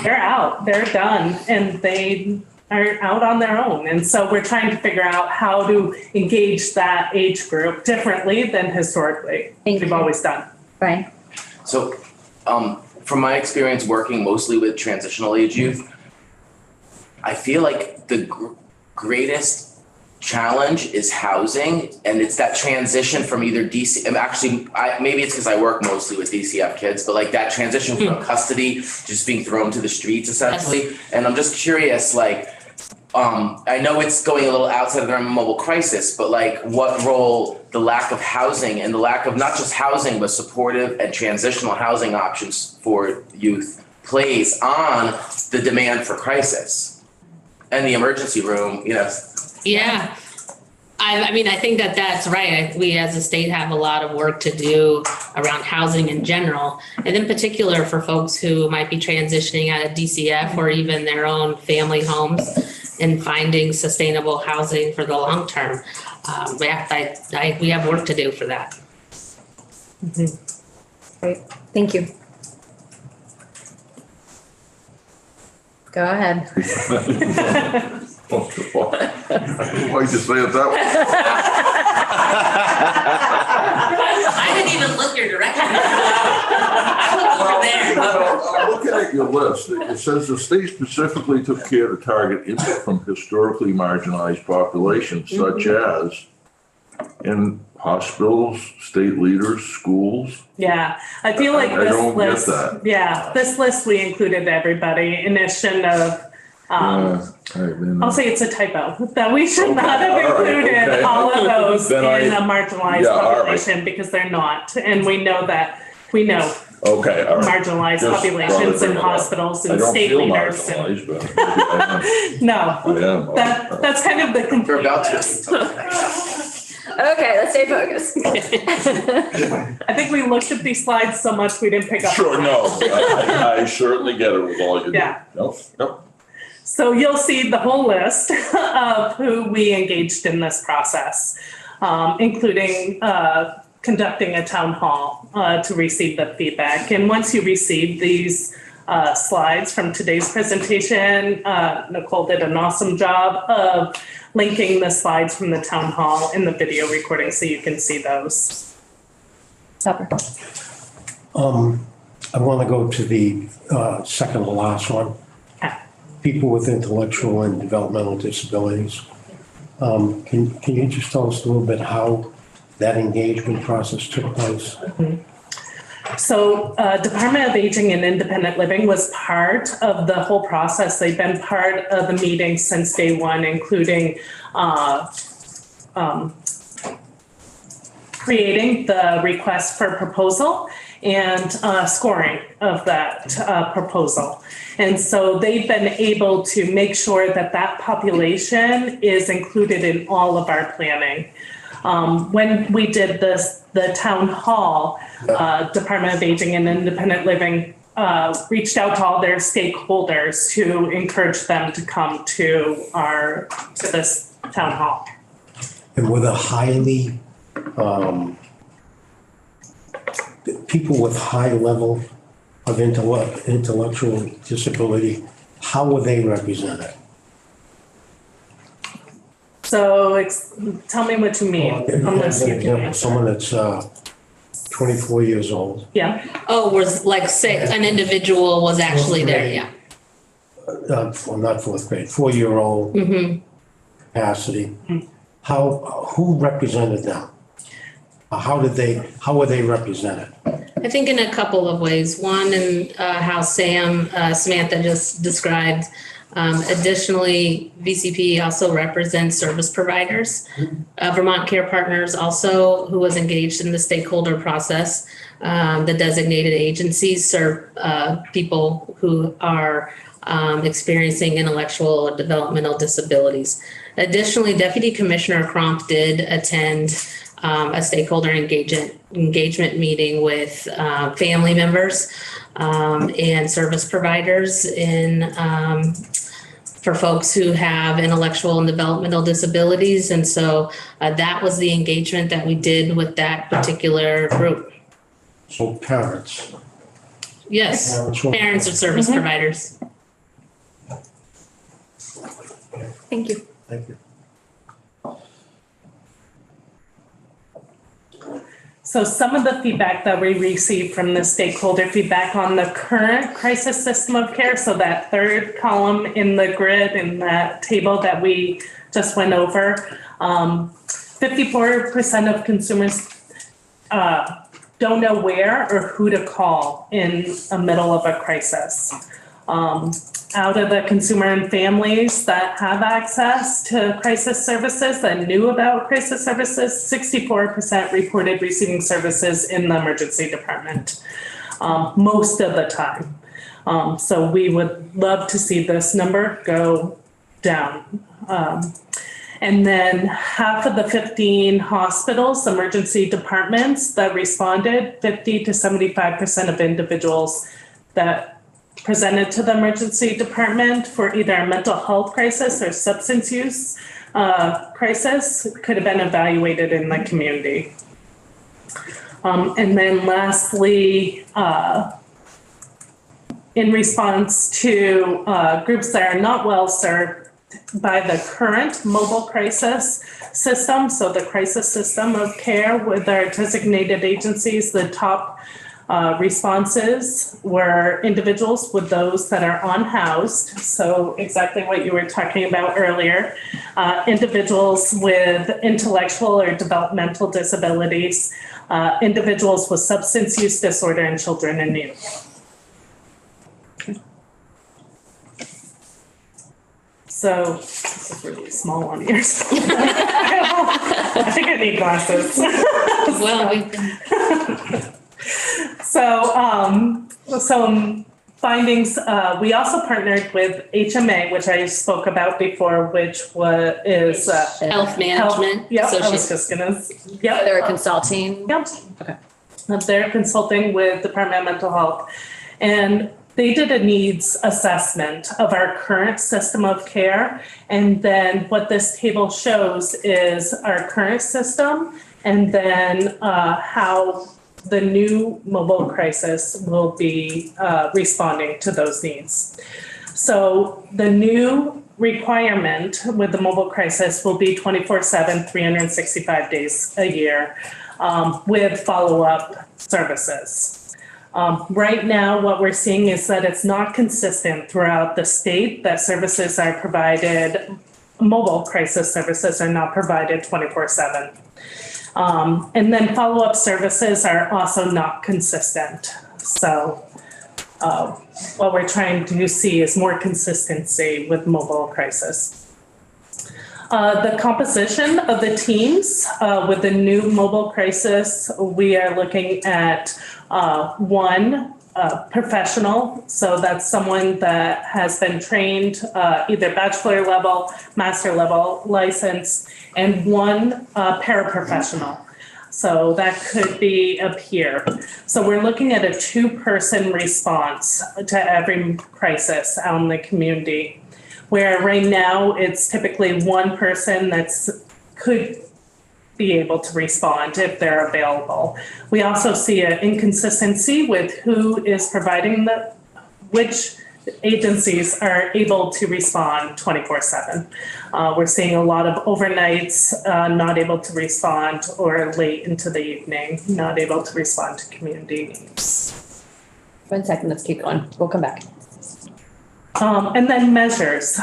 out, they're done, and they are out on their own. And so we're trying to figure out how to engage that age group differently than historically we've always done. Brian? So, from my experience working mostly with transitional age youth, I feel like the greatest challenge is housing, and it's that transition from either DC. Maybe it's because I work mostly with DCF kids, but like that transition from custody to just being thrown to the streets essentially. And I'm just curious, like, I know it's going a little outside of the realm of mobile crisis, but like what role the lack of housing and the lack of not just housing, but supportive and transitional housing options for youth plays on the demand for crisis and the emergency room, you know. Yeah. I mean, I think that's right. We as a state have a lot of work to do around housing in general, and in particular for folks who might be transitioning out of DCF or even their own family homes and finding sustainable housing for the long term. We have work to do for that. Great, thank you. Go ahead. Why'd you say it that way? I didn't even look your direction. I looked over there. I'm looking at your list. It says the state specifically took care to target input from historically marginalized populations such as in hospitals, state leaders, schools? Yeah, I feel like I this don't get list, that. yeah, this list, we included everybody, and it shouldn't have, I'll say it's a typo, that we should not have Okay, all right, included okay. all of those in Then a marginalized yeah, all right. population, because they're not. And we know Okay, all right. marginalized Just populations wanted to in bring it up. hospitals I and don't state feel leaders. and- marginalized, but maybe I No, am. that's kind of the We're about confusion. to. Okay, let's stay focused. I think we looked at these slides so much, we didn't pick up. Sure, no, I certainly get it with all you do. Yeah. Yep. So you'll see the whole list of who we engaged in this process, including conducting a town hall to receive the feedback. And once you receive these slides from today's presentation, Nicole did an awesome job of linking the slides from the town hall in the video recording so you can see those. Supper. I want to go to the second to last one. People with intellectual and developmental disabilities. Can you just tell us a little bit how that engagement process took place? So Department of Aging and Independent Living was part of the whole process. They've been part of the meeting since day one, including creating the request for proposal and scoring of that proposal. And so they've been able to make sure that that population is included in all of our planning. When we did the town hall, Department of Aging and Independent Living reached out to all their stakeholders to encourage them to come to this town hall. And with a highly, people with high level of intellectual disability, how were they represented? So tell me what you mean. Unless you can. Someone that's 24 years old. Yeah. Oh, was like, say, an individual was actually there, yeah. Well, not fourth grade, 4-year-old Mm-hmm. capacity. Who represented them? How were they represented? I think in a couple of ways. One, in how Samantha just described. Additionally, VCP also represents service providers. Vermont Care Partners also, who was engaged in the stakeholder process. The designated agencies serve people who are experiencing intellectual or developmental disabilities. Additionally, Deputy Commissioner Cromp did attend a stakeholder engagement meeting with family members and service providers for folks who have intellectual and developmental disabilities. And so that was the engagement that we did with that particular group. So parents. Yes, parents of service providers. Thank you. Thank you. So some of the feedback that we received from the stakeholder feedback on the current crisis system of care, so that third column in the grid in that table that we just went over, 54% of consumers don't know where or who to call in the middle of a crisis. Out of the consumer and families that have access to crisis services, that knew about crisis services, 64% reported receiving services in the emergency department, most of the time. So we would love to see this number go down. And then half of the 15 hospitals, emergency departments that responded, 50 to 75% of individuals that presented to the emergency department for either a mental health crisis or substance use crisis could have been evaluated in the community. And then lastly, in response to groups that are not well served by the current mobile crisis system, so the crisis system of care with our designated agencies, the top Responses were individuals with those that are unhoused, so exactly what you were talking about earlier. Individuals with intellectual or developmental disabilities, individuals with substance use disorder, and children and youth. So, this is really small on here. I think I need glasses. Well, some findings, we also partnered with HMA, which I spoke about before, which is Health Management Yep, I was Association. just gonna, yep. They're a consulting. Yep. Okay. They're consulting with Department of Mental Health. And they did a needs assessment of our current system of care. And then what this table shows is our current system and then how the new mobile crisis will be responding to those needs. So the new requirement with the mobile crisis will be 24/7, 365 days a year with follow-up services. Right now, what we're seeing is that it's not consistent throughout the state that services are provided, mobile crisis services are not provided 24/7. And then follow-up services are also not consistent. So what we're trying to see is more consistency with mobile crisis. The composition of the teams with the new mobile crisis, we are looking at one professional. So that's someone that has been trained either bachelor level, master level license, and one paraprofessional. So that could be a peer. So we're looking at a 2-person response to every crisis out in the community, where right now it's typically one person could be able to respond if they're available. We also see an inconsistency with who is providing which agencies are able to respond 24/7. We're seeing a lot of overnights not able to respond, or late into the evening, not able to respond to community needs. 1 second, let's keep going. We'll come back. And then measures.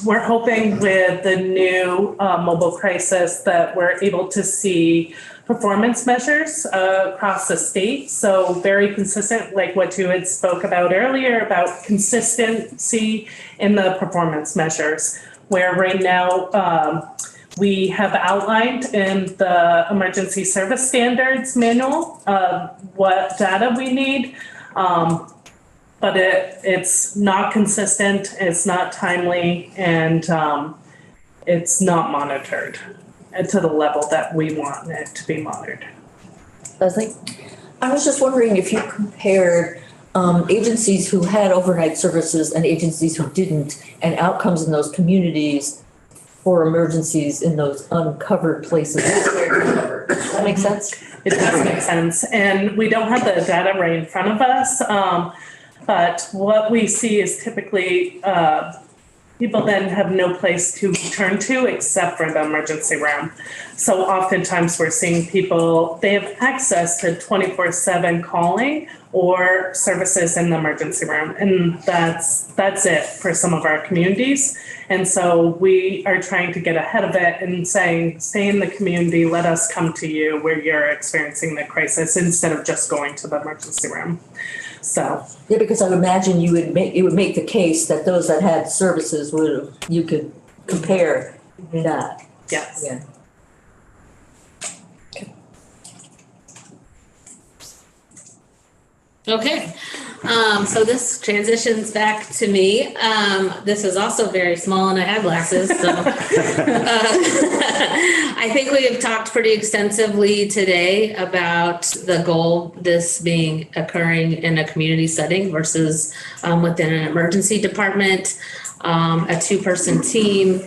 We're hoping with the new mobile crisis that we're able to see performance measures across the state. So very consistent, like what you had spoke about earlier, about consistency in the performance measures, where right now we have outlined in the emergency service standards manual what data we need. But it's not consistent, it's not timely, and it's not monitored to the level that we want it to be monitored. Leslie? I was just wondering if you compared agencies who had overnight services and agencies who didn't, and outcomes in those communities for emergencies in those uncovered places. Does that make sense? It does make sense, and we don't have the data right in front of us. But what we see is typically people then have no place to turn to except for the emergency room. So oftentimes we're seeing people, they have access to 24/7 calling or services in the emergency room. And that's it for some of our communities. And so we are trying to get ahead of it and saying, stay in the community, let us come to you where you're experiencing the crisis instead of just going to the emergency room. So. Yeah, because I would imagine it would make the case that those that had services you could compare that. Yes. Yeah. Okay, so this transitions back to me. This is also very small and I have glasses, so. I think we have talked pretty extensively today about the goal, this being occurring in a community setting versus within an emergency department, a 2-person team,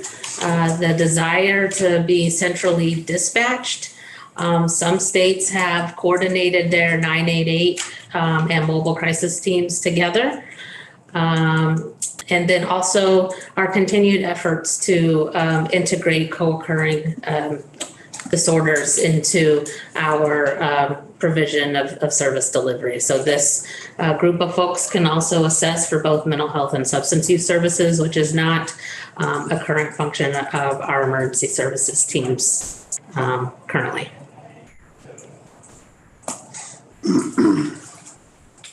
the desire to be centrally dispatched. Some states have coordinated their 988 and mobile crisis teams together. And then also our continued efforts to integrate co-occurring disorders into our provision of service delivery. So this group of folks can also assess for both mental health and substance use services, which is not a current function of our emergency services teams currently.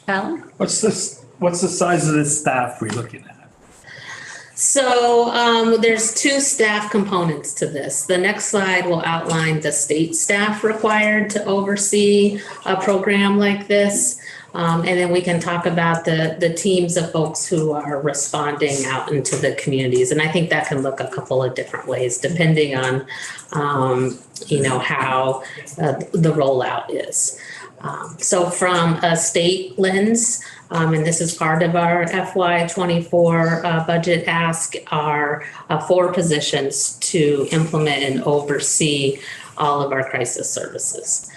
Alan? What's the size of this staff we're looking at? So there's two staff components to this. The next slide will outline the state staff required to oversee a program like this. And then we can talk about the teams of folks who are responding out into the communities. And I think that can look a couple of different ways depending on, how the rollout is. So from a state lens, and this is part of our FY24 budget ask, are 4 positions to implement and oversee all of our crisis services.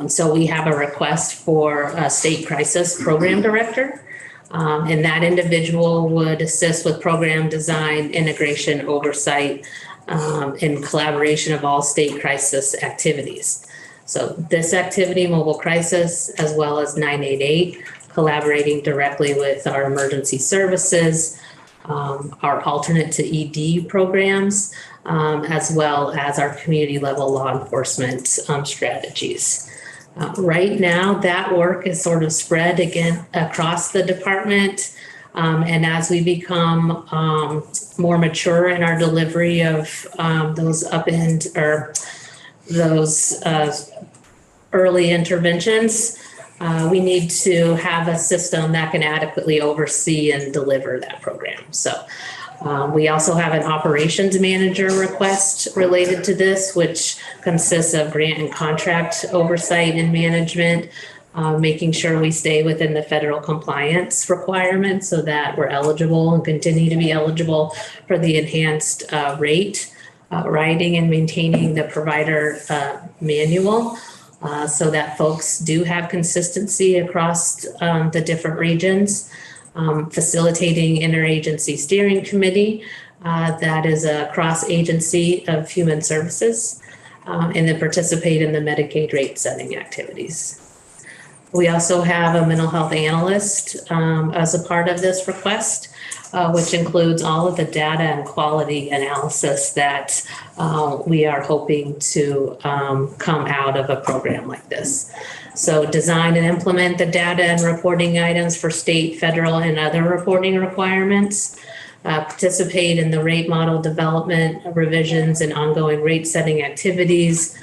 So we have a request for a state crisis program director, and that individual would assist with program design, integration, oversight, and collaboration of all state crisis activities. So this activity, mobile crisis, as well as 988, collaborating directly with our emergency services, our alternate to ED programs, as well as our community level law enforcement strategies. Right now, that work is sort of spread again across the department. And as we become more mature in our delivery of those upend or those early interventions, we need to have a system that can adequately oversee and deliver that program. So we also have an operations manager request related to this, which consists of grant and contract oversight and management, making sure we stay within the federal compliance requirements so that we're eligible and continue to be eligible for the enhanced rate, writing and maintaining the provider manual. So that folks do have consistency across the different regions, facilitating interagency steering committee, that is a cross-agency of human services, and then participate in the Medicaid rate setting activities. We also have a mental health analyst as a part of this request, which includes all of the data and quality analysis that we are hoping to come out of a program like this. So design and implement the data and reporting items for state, federal, and other reporting requirements. Participate in the rate model development, revisions, and ongoing rate setting activities.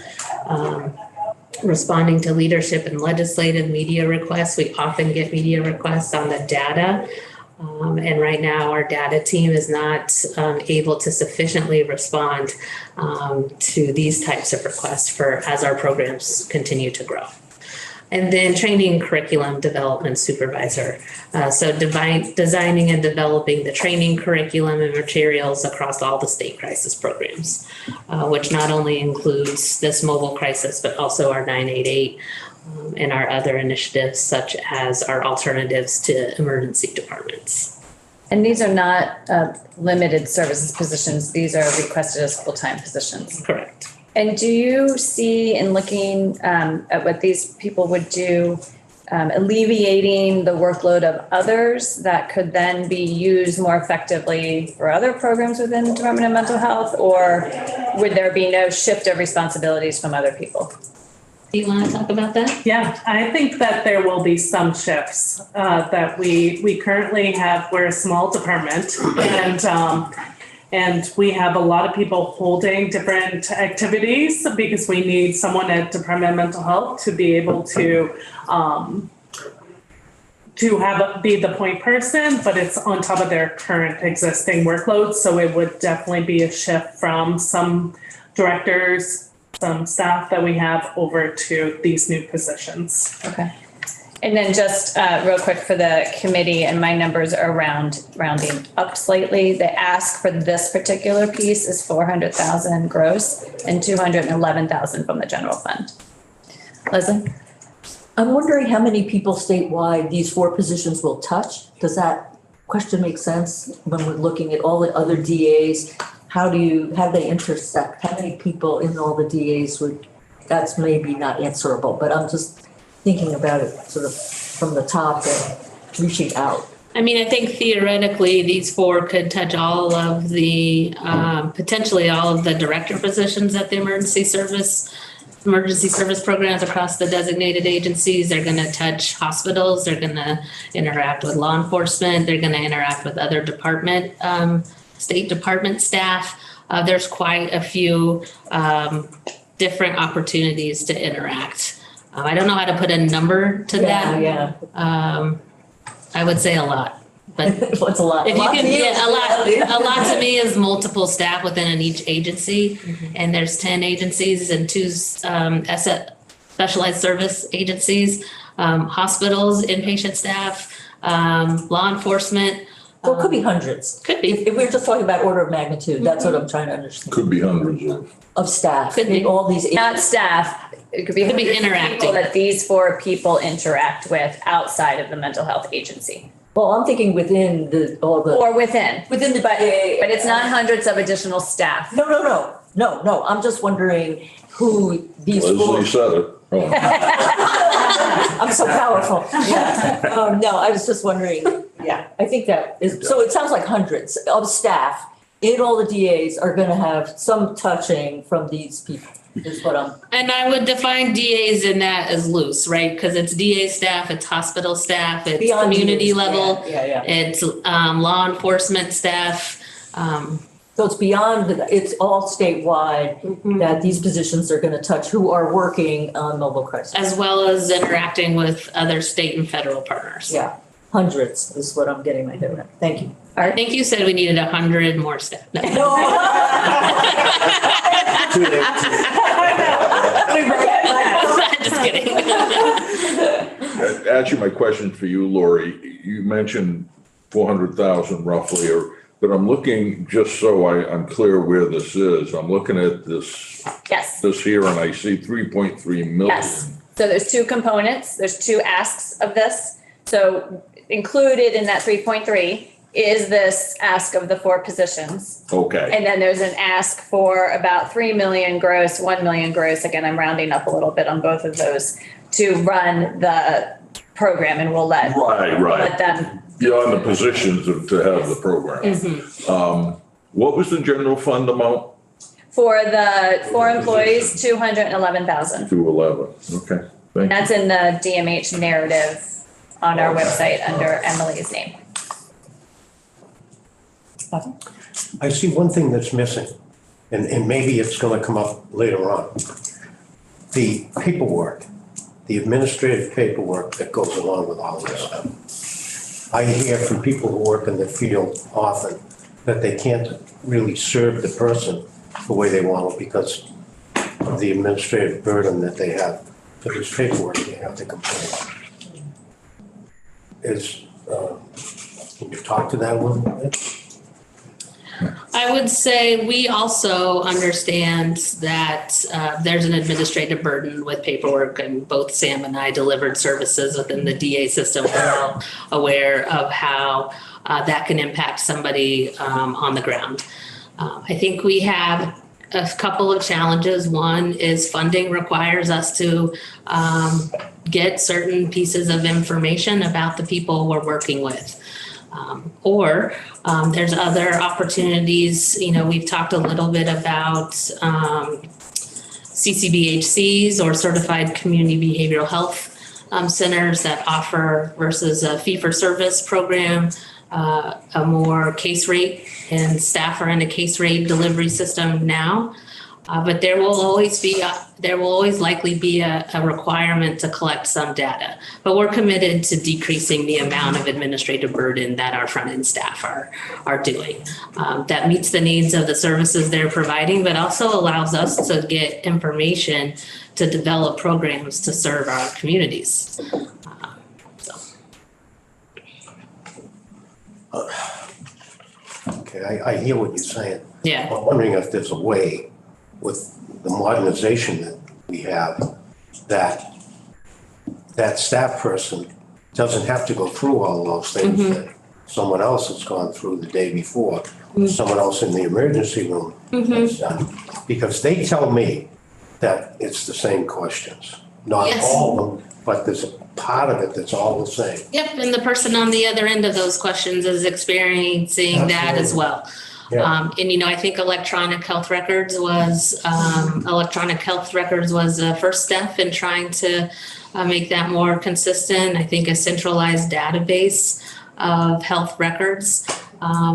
Responding to leadership and legislative media requests. We often get media requests on the data. And right now our data team is not able to sufficiently respond to these types of requests as our programs continue to grow. And then training curriculum development supervisor. So designing and developing the training curriculum and materials across all the state crisis programs, which not only includes this mobile crisis, but also our 988 and our other initiatives, such as our alternatives to emergency departments. And these are not limited services positions. These are requested as full-time positions. Correct. And do you see, in looking at what these people would do, alleviating the workload of others that could then be used more effectively for other programs within the Department of Mental Health? Or would there be no shift of responsibilities from other people? Do you want to talk about that? Yeah, I think that there will be some shifts that we currently have. We're a small department, and we have a lot of people holding different activities because we need someone at Department of Mental Health to be able to be the point person, but it's on top of their current existing workload. So it would definitely be a shift from some directors, some staff that we have over to these new positions. Okay. And then just real quick for the committee, and my numbers are rounding up slightly. The ask for this particular piece is 400,000 gross and 211,000 from the general fund. Leslie? I'm wondering how many people statewide these 4 positions will touch. Does that question make sense when we're looking at all the other DAs? How do they intersect? How many people in all the DAs that's maybe not answerable, but I'm just thinking about it sort of from the top and reaching out. I mean, I think theoretically, these four could touch all of the, potentially all of the director positions at the emergency service programs across the designated agencies. They're gonna touch hospitals, they're gonna interact with law enforcement, they're gonna interact with other department, state department staff. There's quite a few different opportunities to interact. I don't know how to put a number to that. Yeah. I would say a lot, but What's a lot? if you can, Yeah, a lot to me is multiple staff within each agency. And there's 10 agencies and 2 specialized service agencies, hospitals, inpatient staff, law enforcement. So it could be hundreds. Could be. If we're just talking about order of magnitude, that's what I'm trying to understand. Could be hundreds Of staff, Could be. in all these. Not staff. It could be Could be hundreds of people interacting. that these 4 people interact with outside of the mental health agency Well, I'm thinking within all the. or within. Within the. But it's not hundreds of additional staff. No, I'm just wondering who these four. Leslie said it. Oh. I'm so powerful. Yeah. No, I was just wondering, yeah, I think that is, so it sounds like hundreds of staff in all the DAs are gonna have some touching from these people, is what I'm. And I would define DAs in that as loose, right? Because it's DA staff, it's hospital staff, it's Beyond community DAs, level, Yeah. it's law enforcement staff. So it's beyond, it's all statewide that these positions are gonna touch who are working on mobile crisis. As well as interacting with other state and federal partners. Yeah, hundreds is what I'm getting my head around. Thank you. I think you said we needed 100 more staff. No. Just kidding. Actually, my question for you, Lori, you mentioned 400,000 roughly, but I'm looking, just so I'm clear where this is, I'm looking at this Yes. here and I see 3.3 million. Yes. So there's 2 components. There's 2 asks of this. So included in that 3.3 is this ask of the 4 positions. Okay, And then there's an ask for about 3 million gross, 1 million gross. Again, I'm rounding up a little bit on both of those to run the program, and we'll let right. them. Beyond the positions to have the program. What was the general fund amount? For the 4 employees, 211,000. 211, okay, thank you. That's in the DMH narrative on our website under Emily's name. I see one thing that's missing, and maybe it's gonna come up later on. The paperwork, the administrative paperwork that goes along with all this stuff. I hear from people who work in the field often that they can't really serve the person the way they want because of the administrative burden that they have for this paperwork they have to complete. Can you talk to that a little bit? I would say we also understand that there's an administrative burden with paperwork, and both Sam and I delivered services within the DA system. We're well aware of how that can impact somebody on the ground. I think we have a couple of challenges. One is funding requires us to get certain pieces of information about the people we're working with. Or there's other opportunities, we've talked a little bit about CCBHCs or certified community behavioral health centers that offer versus a fee-for-service program, a more case rate, and staff are in a case rate delivery system now. But there will always likely be a requirement to collect some data. But we're committed to decreasing the amount of administrative burden that our front-end staff are doing. That meets the needs of the services they're providing, but also allows us to get information to develop programs to serve our communities. Okay, I hear what you're saying. Yeah. I'm wondering if there's a way with the modernization that we have, that staff person doesn't have to go through all those things that someone else has gone through the day before, someone else in the emergency room has done. Because they tell me that it's the same questions. Not Yes. all of them, but there's a part of it that's all the same. Yep, and the person on the other end of those questions is experiencing that as well. Yeah. And I think electronic health records was a first step in trying to make that more consistent. I think a centralized database of health records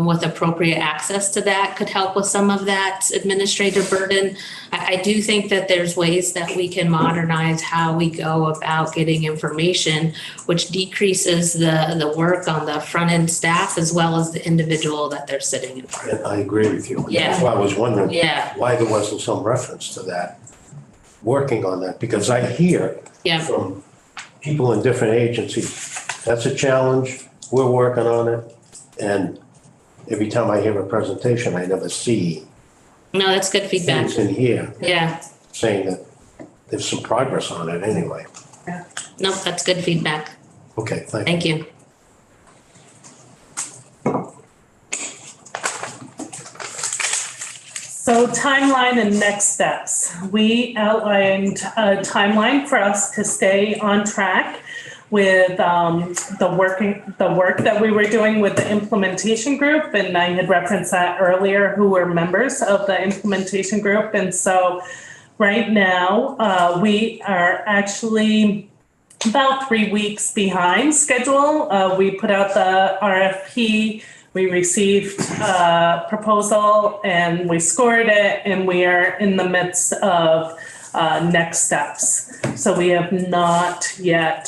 with appropriate access to that could help with some of that administrative burden. I do think that there's ways that we can modernize how we go about getting information, which decreases the work on the front end staff as well as the individual that they're sitting in front of. And I agree with you. Yeah. That's why I was wondering Yeah, why there wasn't some reference to that, working on that, because I hear yeah, from people in different agencies, that's a challenge, we're working on it. And every time I hear a presentation, I never see no, that's good feedback. things in here Yeah, saying that there's some progress on it anyway. no, that's good feedback. Okay, thank you. Thank you. So timeline and next steps. We outlined a timeline for us to stay on track with the work that we were doing with the implementation group. And I had referenced that earlier, who were members of the implementation group. And so right now, we are actually about 3 weeks behind schedule. We put out the RFP. We received a proposal and we scored it, and we are in the midst of next steps. So we have not yet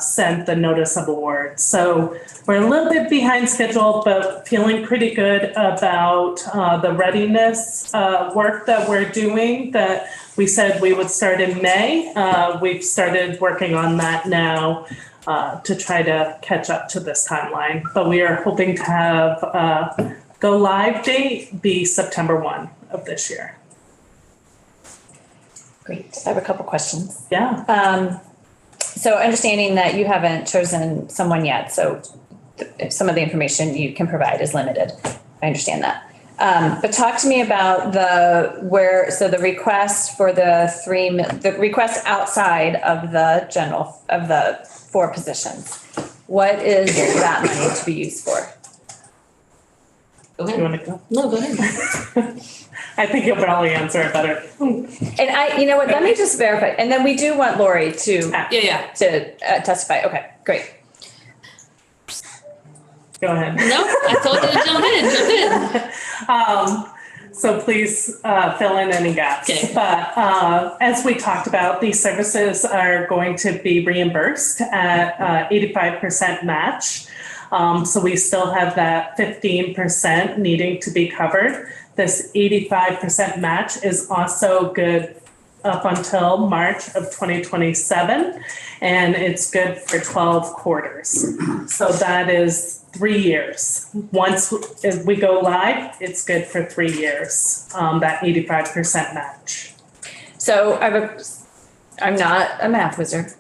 sent the notice of award. So we're a little bit behind schedule, but feeling pretty good about the readiness work that we're doing that we said we would start in May. We've started working on that now. To try to catch up to this timeline, but we are hoping to have go live date be September 1 of this year. Great. I have a couple questions. Yeah. So understanding that you haven't chosen someone yet, so some of the information you can provide is limited. I understand that. But talk to me about the request for the request outside of the 4 positions. What is that money to be used for? Go You ahead. want to go? No, go ahead. I think you'll probably answer it better. And you know what, let me just verify. And then we do want Lori to Yeah. testify. Okay, great. Go ahead. No, I told you to jump in. So please fill in any gaps. Okay. But as we talked about, these services are going to be reimbursed at 85% match. So we still have that 15% needing to be covered. This 85% match is also good up until March of 2027, and it's good for 12 quarters. So that is 3 years. Once we go live, it's good for 3 years, that 85% match. So I'm not a math wizard,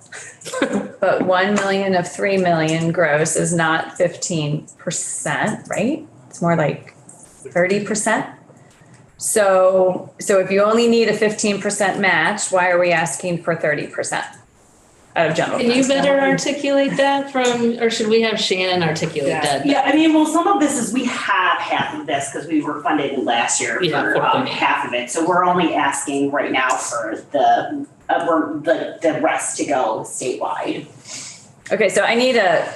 but 1 million of 3 million gross is not 15%, right? It's more like 30%. So if you only need a 15% match, why are we asking for 30% of general? Can you fund? better articulate that or should we have Shannon articulate that? Yeah, I mean, well, some of this is we have half of this because we were funded last year Yeah, for 4.8. half of it. So we're only asking right now for the rest to go statewide. Okay, so we need a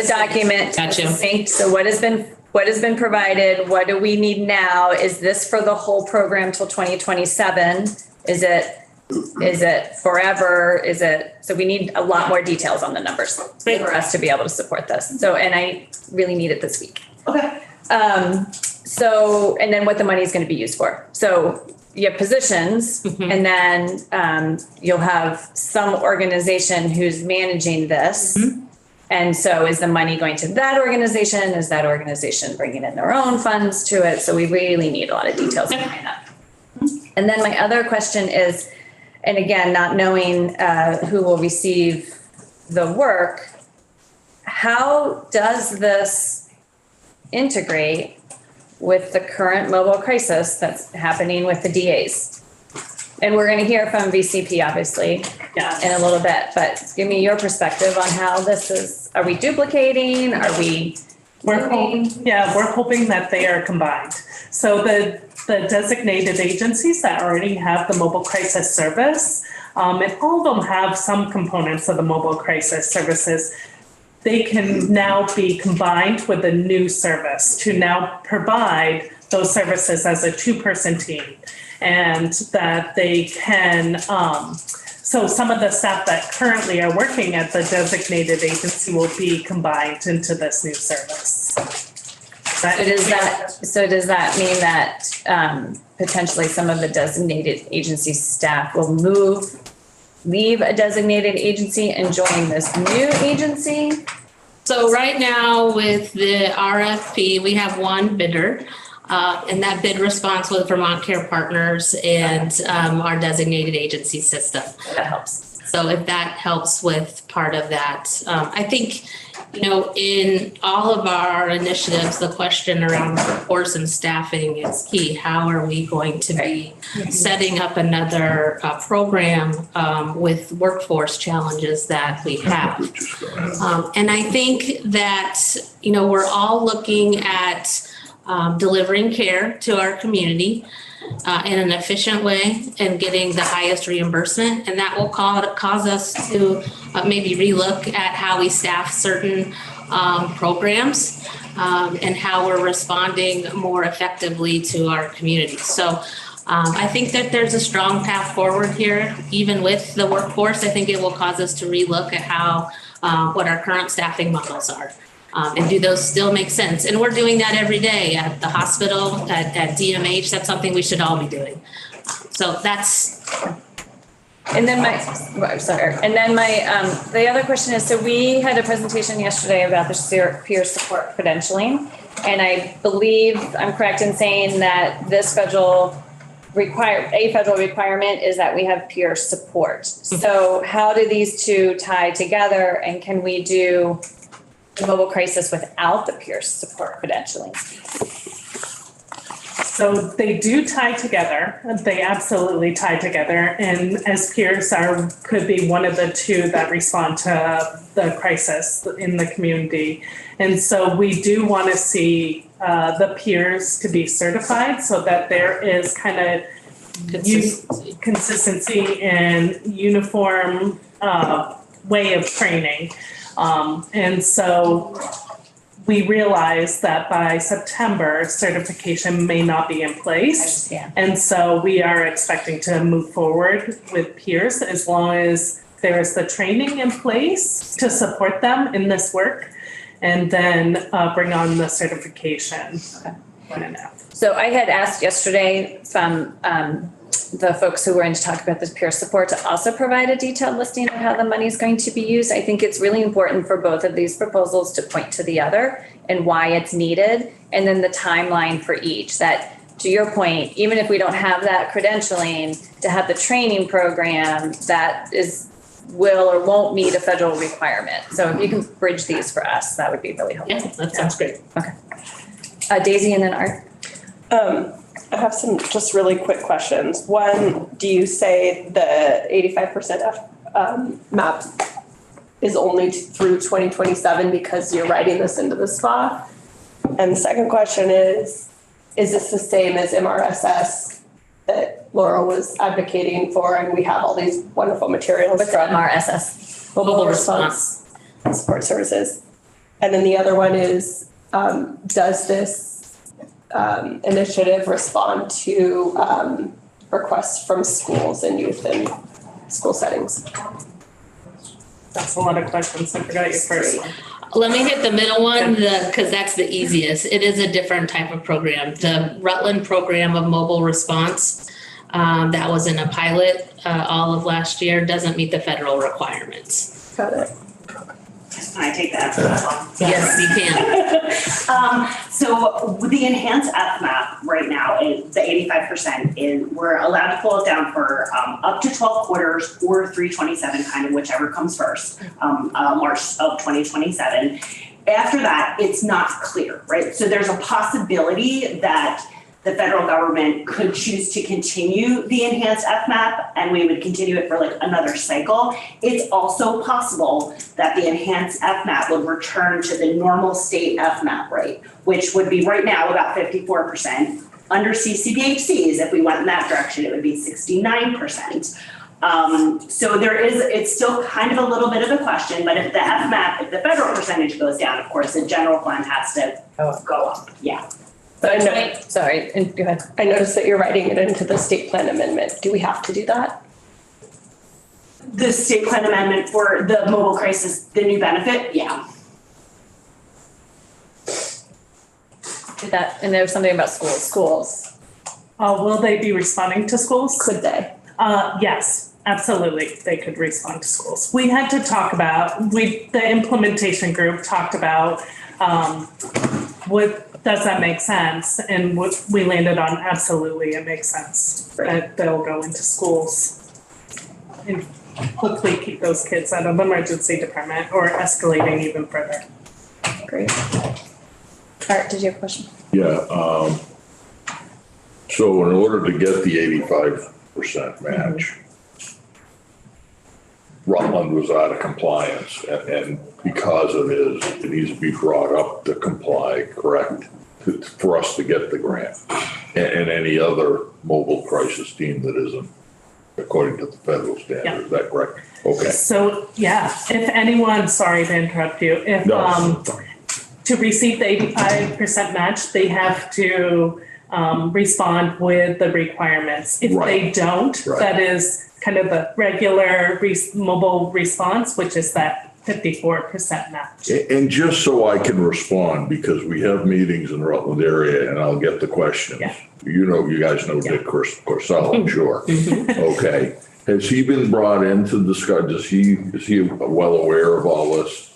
document. Gotcha. Succinct. So what has been provided? What do we need now? Is this for the whole program till 2027? Is it forever? So we need a lot more details on the numbers for us to be able to support this. So, and I really need it this week. Okay. And then what the money is going to be used for. So you have positions, and then you'll have some organization who's managing this. And so is the money going to that organization? Is that organization bringing in their own funds to it? So we really need a lot of details behind that. And then my other question is, and again, not knowing who will receive the work, how does this integrate with the current mobile crisis that's happening with the DAs? And we're gonna hear from VCP, obviously, Yes. in a little bit, but give me your perspective on how this is, are we duplicating? Are we? We're hoping that they are combined. So the designated agencies that already have the mobile crisis service, and all of them have some components of the mobile crisis services, they can now be combined with a new service to now provide those services as a two-person team. And that they can, so some of the staff that currently are working at the designated agency will be combined into this new service. So does that mean that potentially some of the designated agency staff will leave a designated agency and join this new agency? So right now with the RFP, we have one bidder. And that bid response was Vermont Care Partners and our designated agency system. That helps. So if that helps with part of that, I think, in all of our initiatives, the question around workforce and staffing is key. How are we going to be setting up another program with workforce challenges that we have? And I think that, we're all looking at delivering care to our community in an efficient way and getting the highest reimbursement. And that will cause us to maybe relook at how we staff certain programs and how we're responding more effectively to our community. So I think that there's a strong path forward here, even with the workforce. I think it will cause us to relook at how what our current staffing models are. And do those still make sense? And we're doing that every day at the hospital, at DMH. That's something we should all be doing. So that's. And then the other question is, so we had a presentation yesterday about the peer support credentialing. And I believe I'm correct in saying that this federal requirement is that we have peer support. So how do these two tie together, and can we do the mobile crisis without the peer support credentialing? So they do tie together. They absolutely tie together. And as peers could be one of the two that respond to the crisis in the community. And so we do want to see the peers to be certified so that there is kind of consistency and uniform way of training. And so we realized that by September, certification may not be in place. And so we are expecting to move forward with peers as long as there is the training in place to support them in this work, and then bring on the certification. So I had asked yesterday from the folks who were in to talk about this peer support to also provide a detailed listing of how the money is going to be used. I think it's really important for both of these proposals to point to the other and why it's needed, and then the timeline for each. That, to your point, even if we don't have that credentialing, to have the training program that will or won't meet a federal requirement. So if you can bridge these for us, that would be really helpful. Yeah, that sounds great. Okay. Daisy and then Art. I have some just really quick questions. One, do you say the 85% MAP is only through 2027 because you're writing this into the SPA? And the second question is this the same as MRSS that Laura was advocating for, and we have all these wonderful materials? What's MRSS? Mobile Response Support Services. And then the other one is, does this initiative respond to requests from schools and youth in school settings? That's a lot of questions. I forgot your first one. Let me hit the middle one, because that's the easiest. It is a different type of program. The Rutland program of mobile response that was in a pilot all of last year doesn't meet the federal requirements. Got it. Can I take that? Yes, you can. So with the enhanced FMAP right now, the 85% we're allowed to pull it down for up to 12 quarters or 327, kind of whichever comes first, March of 2027. After that, it's not clear, right? So there's a possibility that the federal government could choose to continue the enhanced FMAP and we would continue it for like another cycle. It's also possible that the enhanced FMAP would return to the normal state FMAP rate, which would be right now about 54%. Under CCBHCs, if we went in that direction, it would be 69%. So it's still kind of a little bit of a question, but if the FMAP, if the federal percentage goes down, of course, the general fund has to go up, yeah. But I know, Sorry, and go ahead. I noticed that you're writing it into the state plan amendment. Do we have to do that? The state plan amendment for the mobile crisis, the new benefit, yeah. And there was something about schools. Will they be responding to schools? Could they? Yes, absolutely. They could respond to schools. We had to talk about, the implementation group talked about, does that make sense? And we landed on absolutely, it makes sense that they'll go into schools and hopefully keep those kids out of the emergency department or escalating even further. Great. Art, did you have a question? Yeah, so in order to get the 85% match, Rutland was out of compliance, and because of it needs to be brought up to comply, correct? For us to get the grant, and any other mobile crisis team that isn't according to the federal standard, Yeah. is that correct? Okay. So, yeah, if anyone, sorry to interrupt you, if, to receive the 85% match, they have to respond with the requirements. If they don't, that is kind of the regular mobile response, which is that 54% match. And just so I can respond, because we have meetings in the Rutland area and I'll get the questions. Yeah. You guys know Dick Corsell, I'm sure. Okay. Has he been brought in to discuss, is he well aware of all this?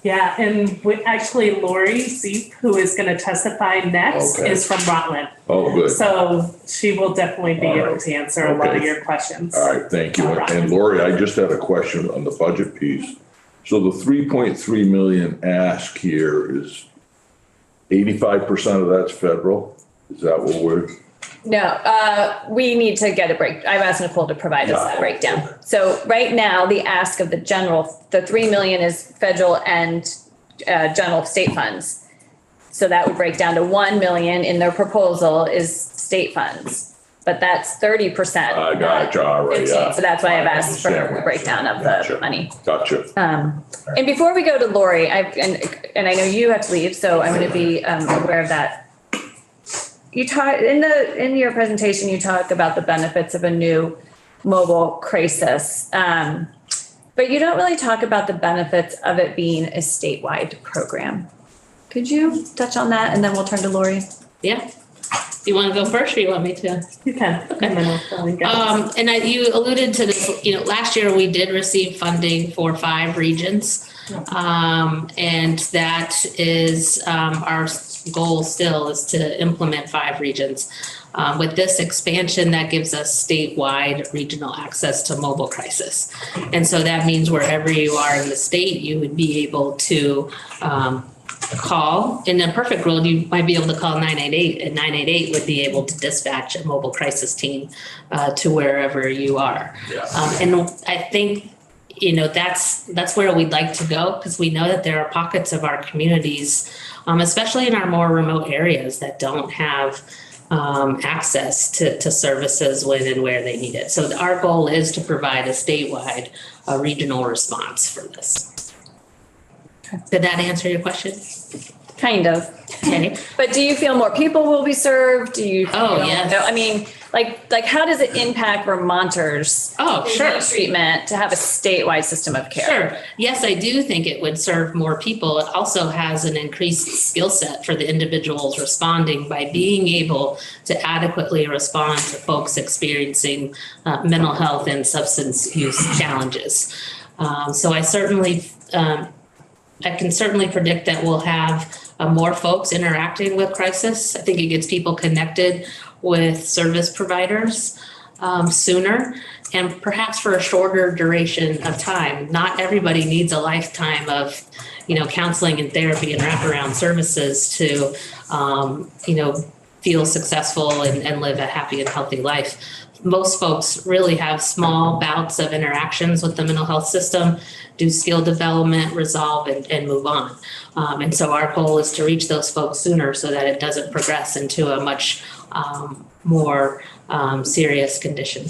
Yeah, and actually Lori Zeep, who is going to testify next, is from Rutland. Oh, good. So she will definitely be able to answer a lot of your questions. All right, thank you. And Lori, I just had a question on the budget piece. So the 3.3 million ask here is 85% of that's federal? Is that what we're? No, we need to get a break. I've asked Nicole to provide us that breakdown. So right now, the ask of the 3 million is federal and general state funds. So that would break down to 1 million in their proposal is state funds. But that's 30%. I gotcha, all right, yeah. So that's why I've asked for a breakdown of the money. Gotcha. And before we go to Lori, and I know you have to leave, so I'm going to be aware of that. You talk in your presentation, you talk about the benefits of a new mobile crisis, but you don't really talk about the benefits of it being a statewide program. Could you touch on that, and then we'll turn to Lori? Yeah. Do you want to go first, or you want me to? You can. Okay. You alluded to this, last year we did receive funding for 5 regions. And that is, our goal still is to implement 5 regions. With this expansion, that gives us statewide regional access to mobile crisis. And so that means wherever you are in the state, you would be able to, call. In a perfect world, you might be able to call 988, and 988 would be able to dispatch a mobile crisis team to wherever you are. Yeah. And I think, that's where we'd like to go, because we know that there are pockets of our communities, especially in our more remote areas, that don't have access to services when and where they need it. So our goal is to provide a statewide regional response for this. Did that answer your question? Kind of. Okay. But do you feel more people will be served? Do you? Yes. I mean, like how does it impact Vermonters? Sure. Treatment to have a statewide system of care. Sure. Yes, I do think it would serve more people. It also has an increased skill set for the individuals responding by being able to adequately respond to folks experiencing mental health and substance use challenges. So I can certainly predict that we'll have more folks interacting with crisis. I think it gets people connected with service providers sooner, and perhaps for a shorter duration of time. Not everybody needs a lifetime of, feel successful and live a happy and healthy life. Most folks really have small bouts of interactions with the mental health system, do skill development, resolve, and move on. And so our goal is to reach those folks sooner so that it doesn't progress into a much more serious condition.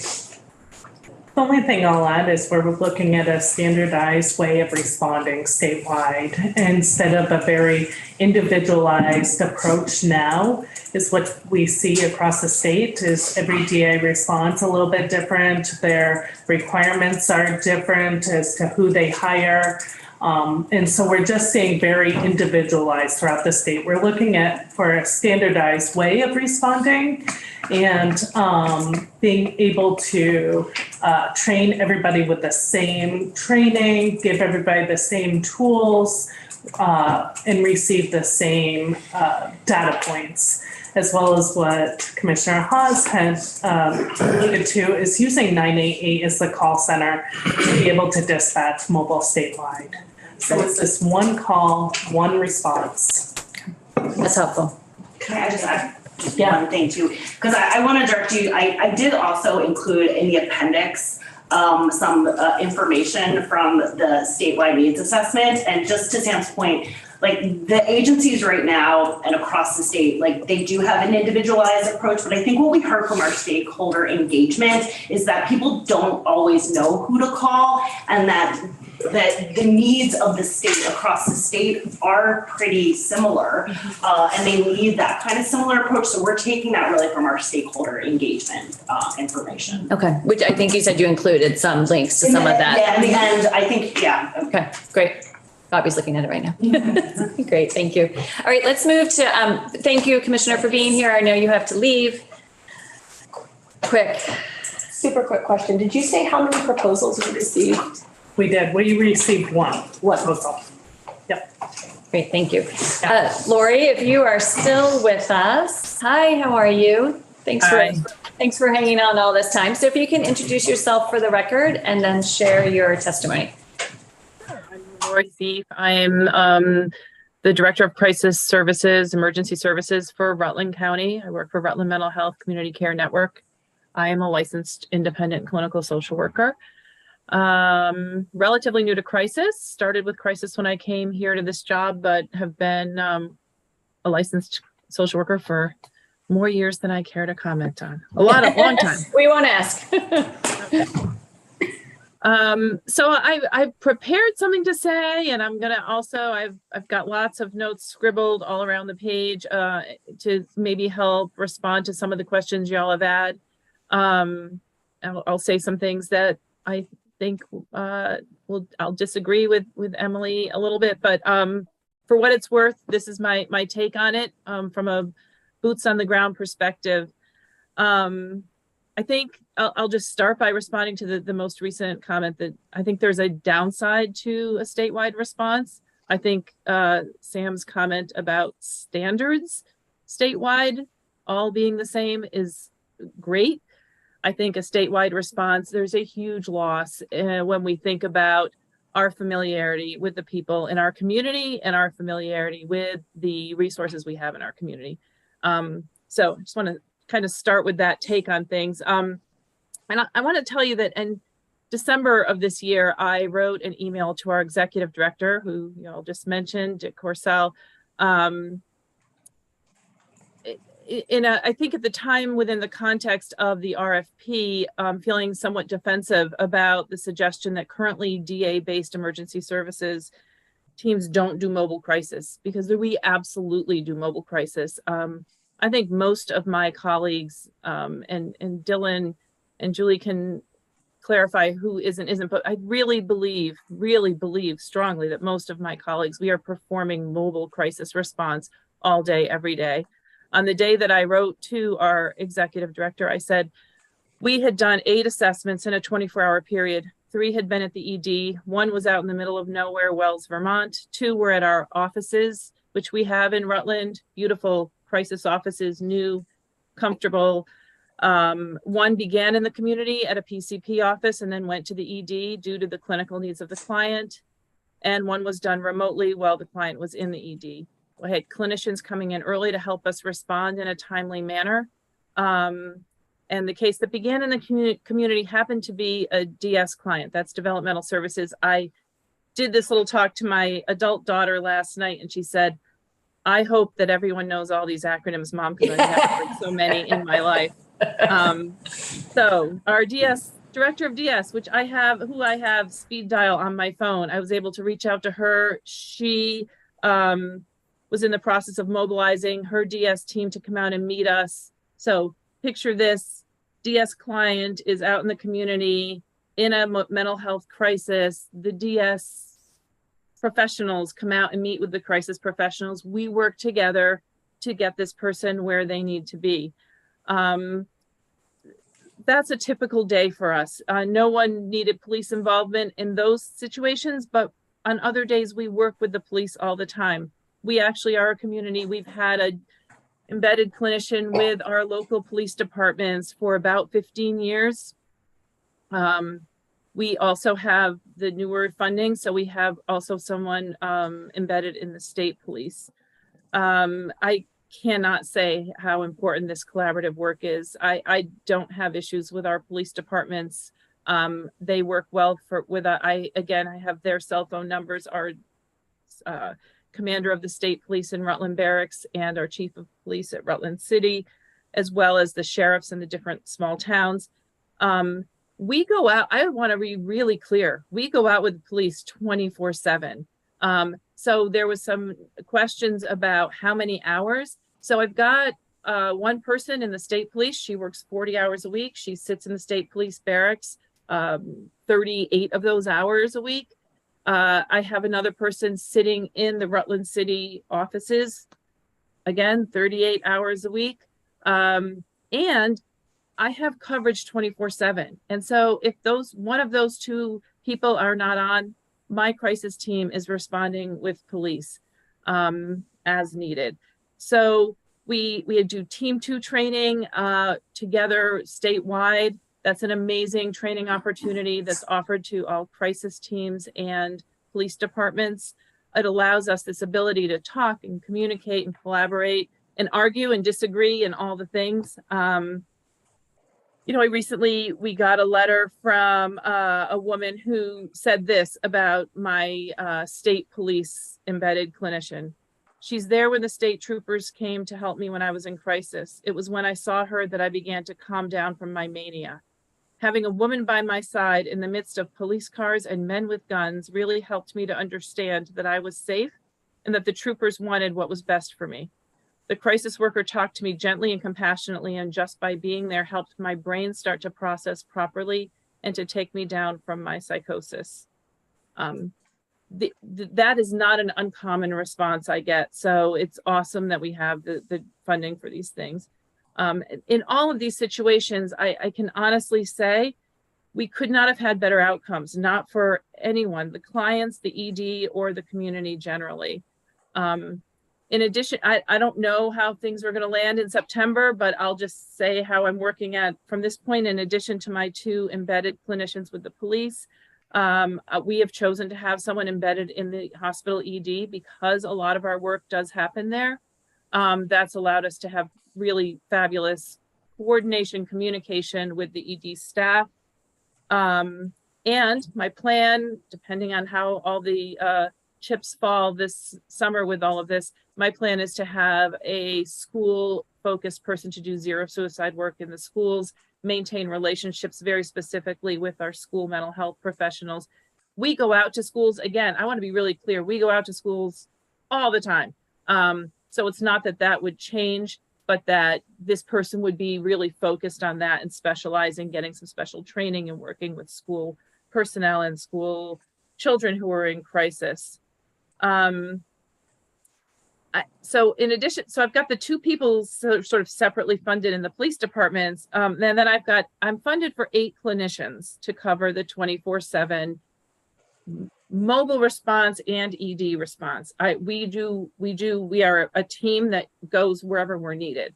The only thing I'll add is we're looking at a standardized way of responding statewide instead of a very individualized approach now. Is what we see across the state is every DA responds a little bit different. Their requirements are different as to who they hire. And so we're just seeing very individualized throughout the state. We're looking at for a standardized way of responding and being able to train everybody with the same training, give everybody the same tools, and receive the same data points, as well as what Commissioner Hawes has alluded to is using 988 as the call center to be able to dispatch mobile statewide. So it's this one call, one response. That's helpful. Can I just add just one thing too? Because I want to direct you, I did also include in the appendix some information from the statewide needs assessment. And just to Sam's point, like the agencies right now and across the state, like they do have an individualized approach, but I think what we heard from our stakeholder engagement is that people don't always know who to call and that the needs of the state across the state are pretty similar and they need that kind of similar approach. So we're taking that really from our stakeholder engagement information. Okay, which I think you said you included some links to some of that. Yeah, in the end, I think, yeah. Okay, great. Bobby's looking at it right now. Great, thank you. All right, let's move to, thank you, Commissioner, for being here. I know you have to leave. Quick. Super quick question. Did you say how many proposals you received? We did. We received one proposal. Yep. Great, thank you. Lori, if you are still with us. Hi, how are you? Thanks for hanging on all this time. So if you can introduce yourself for the record and then share your testimony. I'm Lori Thief. I am the Director of Crisis Services, Emergency Services for Rutland County. I work for Rutland Mental Health Community Care Network. I am a licensed independent clinical social worker. Relatively new to crisis, started with crisis when I came here to this job, but have been a licensed social worker for more years than I care to comment on. Long time. We won't ask. So I prepared something to say, and I'm gonna also, I've got lots of notes scribbled all around the page to maybe help respond to some of the questions y'all have had. I'll say some things that I think I'll disagree with Emily a little bit, but for what it's worth, this is my take on it from a boots on the ground perspective. I think I'll just start by responding to the most recent comment that I think there's a downside to a statewide response. I think Sam's comment about standards statewide all being the same is great. I think a statewide response, there's a huge loss when we think about our familiarity with the people in our community and our familiarity with the resources we have in our community. So I just want to kind of start with that take on things. And I want to tell you that in December of this year, I wrote an email to our executive director, who you all just mentioned, Dick Corsell. I think at the time within the context of the RFP, feeling somewhat defensive about the suggestion that currently DA-based emergency services teams don't do mobile crisis, because we absolutely do mobile crisis. I think most of my colleagues, and Dylan and Julie can clarify who isn't, but I really believe strongly that most of my colleagues, we are performing mobile crisis response all day, every day. On the day that I wrote to our executive director, I said, we had done 8 assessments in a 24-hour period. 3 had been at the ED. 1 was out in the middle of nowhere, Wells, Vermont. 2 were at our offices, which we have in Rutland, beautiful crisis offices, new, comfortable. 1 began in the community at a PCP office and then went to the ED due to the clinical needs of the client. And 1 was done remotely while the client was in the ED. I had clinicians coming in early to help us respond in a timely manner. And the case that began in the community happened to be a DS client, that's developmental services. I did this little talk to my adult daughter last night, and she said, I hope that everyone knows all these acronyms, Mom, because I've never heard so many in my life. So our director of DS, who I have speed dial on my phone, I was able to reach out to her. She was in the process of mobilizing her DS team to come out and meet us. So picture this, DS client is out in the community in a mental health crisis. The DS professionals come out and meet with the crisis professionals. We work together to get this person where they need to be. That's a typical day for us. No one needed police involvement in those situations, but on other days we work with the police all the time. We actually are a community. We've had a embedded clinician with our local police departments for about 15 years. We also have the newer funding, so we have also someone embedded in the state police. I cannot say how important this collaborative work is. I don't have issues with our police departments. They work well I have their cell phone numbers. Our commander of the state police in Rutland Barracks and our chief of police at Rutland City, as well as the sheriffs in the different small towns. We go out, I want to be really clear, we go out with the police 24/7. So there was some questions about how many hours. So I've got one person in the state police. She works 40 hours a week. She sits in the state police barracks 38 of those hours a week. I have another person sitting in the Rutland City offices, again, 38 hours a week. And I have coverage 24/7. And so if one of those two people are not on, my crisis team is responding with police as needed. So we do Team 2 training together statewide. That's an amazing training opportunity that's offered to all crisis teams and police departments. It allows us this ability to talk and communicate and collaborate and argue and disagree and all the things. We got a letter from a woman who said this about my state police embedded clinician. She's there when the state troopers came to help me when I was in crisis. It was when I saw her that I began to calm down from my mania. Having a woman by my side in the midst of police cars and men with guns really helped me to understand that I was safe and that the troopers wanted what was best for me. The crisis worker talked to me gently and compassionately, and just by being there helped my brain start to process properly and to take me down from my psychosis. That is not an uncommon response I get. So it's awesome that we have the funding for these things. In all of these situations, I can honestly say we could not have had better outcomes, not for anyone, the clients, the ED, or the community generally. In addition, I don't know how things are going to land in September, but I'll just say how I'm working at from this point. In addition to my 2 embedded clinicians with the police, we have chosen to have someone embedded in the hospital ED because a lot of our work does happen there. That's allowed us to have really fabulous coordination, communication with the ED staff. And my plan, depending on how all the chips fall this summer with all of this, my plan is to have a school-focused person to do zero suicide work in the schools, maintain relationships very specifically with our school mental health professionals. We go out to schools, again, I want to be really clear, we go out to schools all the time. So it's not that would change, but that this person would be really focused on that and specializing, getting some special training and working with school personnel and school children who are in crisis. So in addition, so I've got the 2 people sort of separately funded in the police departments. And then I'm funded for 8 clinicians to cover the 24/7 mobile response and ED response. We are a team that goes wherever we're needed.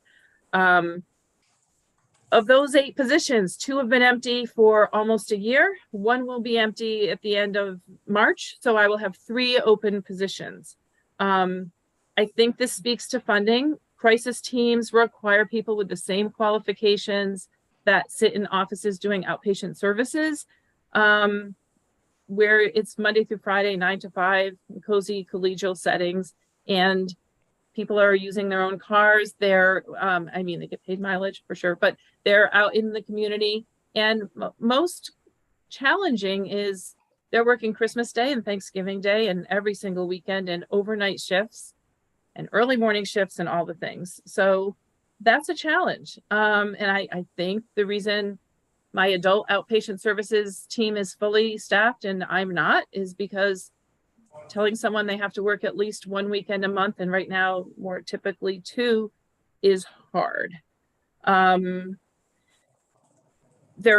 Of those 8 positions, 2 have been empty for almost a year. 1 will be empty at the end of March. So I will have 3 open positions. I think this speaks to funding. Crisis teams require people with the same qualifications that sit in offices doing outpatient services, where it's Monday through Friday, 9 to 5, cozy collegial settings, and people are using their own cars. They're, I mean, they get paid mileage for sure, but they're out in the community. And most challenging is they're working Christmas Day and Thanksgiving Day and every single weekend and overnight shifts and early morning shifts and all the things. So that's a challenge. And I think the reason my adult outpatient services team is fully staffed and I'm not is because telling someone they have to work at least one weekend a month, and right now more typically 2, is hard. They're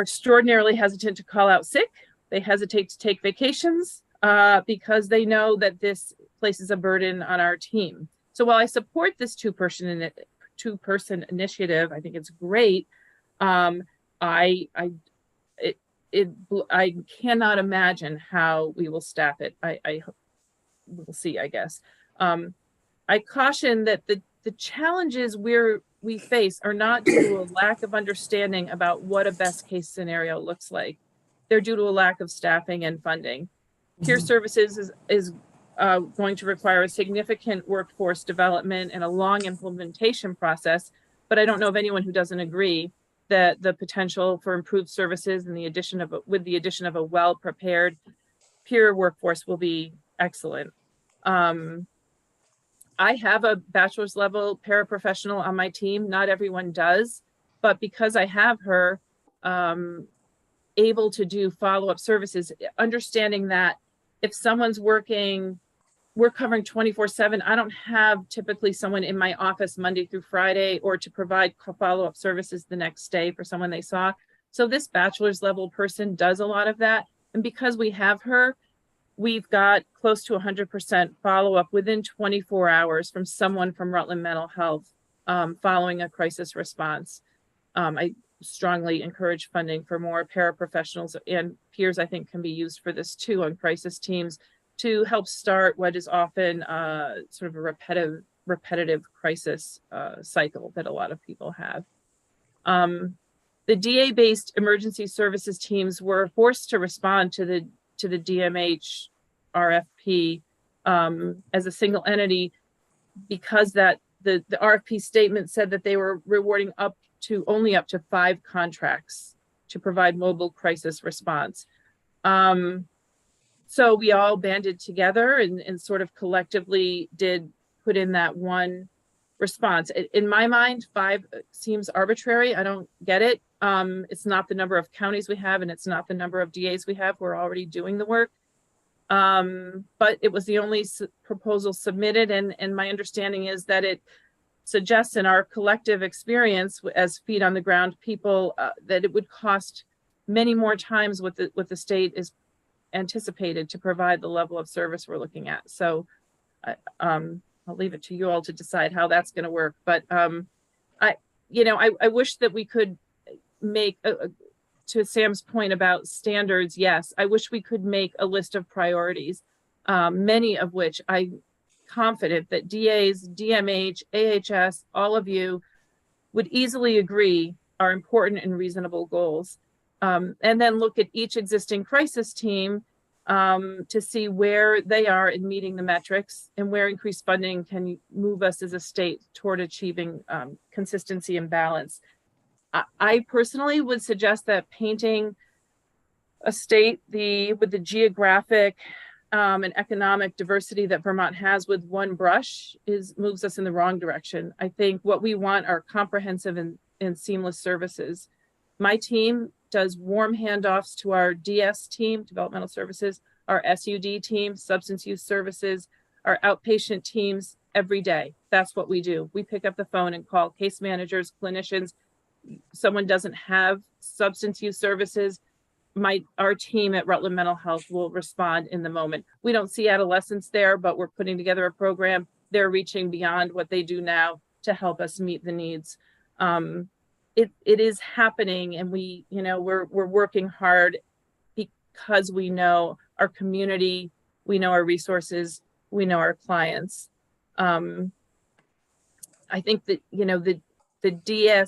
extraordinarily hesitant to call out sick. They hesitate to take vacations because they know that this places a burden on our team. So while I support this two-person initiative, I think it's great. I cannot imagine how we will staff it. We'll see, I guess. I caution that the challenges we face are not due to a lack of understanding about what a best case scenario looks like. They're due to a lack of staffing and funding. Peer services is going to require a significant workforce development and a long implementation process, but I don't know of anyone who doesn't agree that the potential for improved services and with the addition of a well-prepared peer workforce will be excellent. I have a bachelor's level paraprofessional on my team. Not everyone does, but because I have her able to do follow-up services, understanding that if someone's working, we're covering 24/7. I don't have typically someone in my office Monday through Friday or to provide follow-up services the next day for someone they saw. So this bachelor's level person does a lot of that. And because we have her, we've got close to 100% follow-up within 24 hours from someone from Rutland Mental Health following a crisis response. I strongly encourage funding for more paraprofessionals, and peers I think can be used for this too on crisis teams to help start what is often sort of a repetitive crisis cycle that a lot of people have. The DA-based emergency services teams were forced to respond to the DMH RFP as a single entity because that the RFP statement said that they were rewarding only up to 5 contracts to provide mobile crisis response. So we all banded together and sort of collectively did put in that one response. In my mind, 5 seems arbitrary. I don't get it. It's not the number of counties we have, and it's not the number of DAs we have who are already doing the work. But it was the only proposal submitted, and my understanding is that it suggests in our collective experience as feet on the ground people that it would cost many more times what the state is anticipated to provide the level of service we're looking at. So I'll leave it to you all to decide how that's going to work. But I wish that we could make to Sam's point about standards. Yes, I wish we could make a list of priorities, many of which I'm confident that DAs, DMH, AHS, all of you would easily agree are important and reasonable goals. And then look at each existing crisis team to see where they are in meeting the metrics and where increased funding can move us as a state toward achieving consistency and balance. I personally would suggest that painting a state with the geographic and economic diversity that Vermont has with one brush moves us in the wrong direction. I think what we want are comprehensive and seamless services. My team does warm handoffs to our DS team, developmental services, our SUD team, substance use services, our outpatient teams every day. That's what we do. We pick up the phone and call case managers, clinicians. Someone doesn't have substance use services, our team at Rutland Mental Health will respond in the moment. We don't see adolescents there, but we're putting together a program. They're reaching beyond what they do now to help us meet the needs. It is happening, and we're working hard because we know our community, we know our resources, we know our clients. I think that, you know, the DA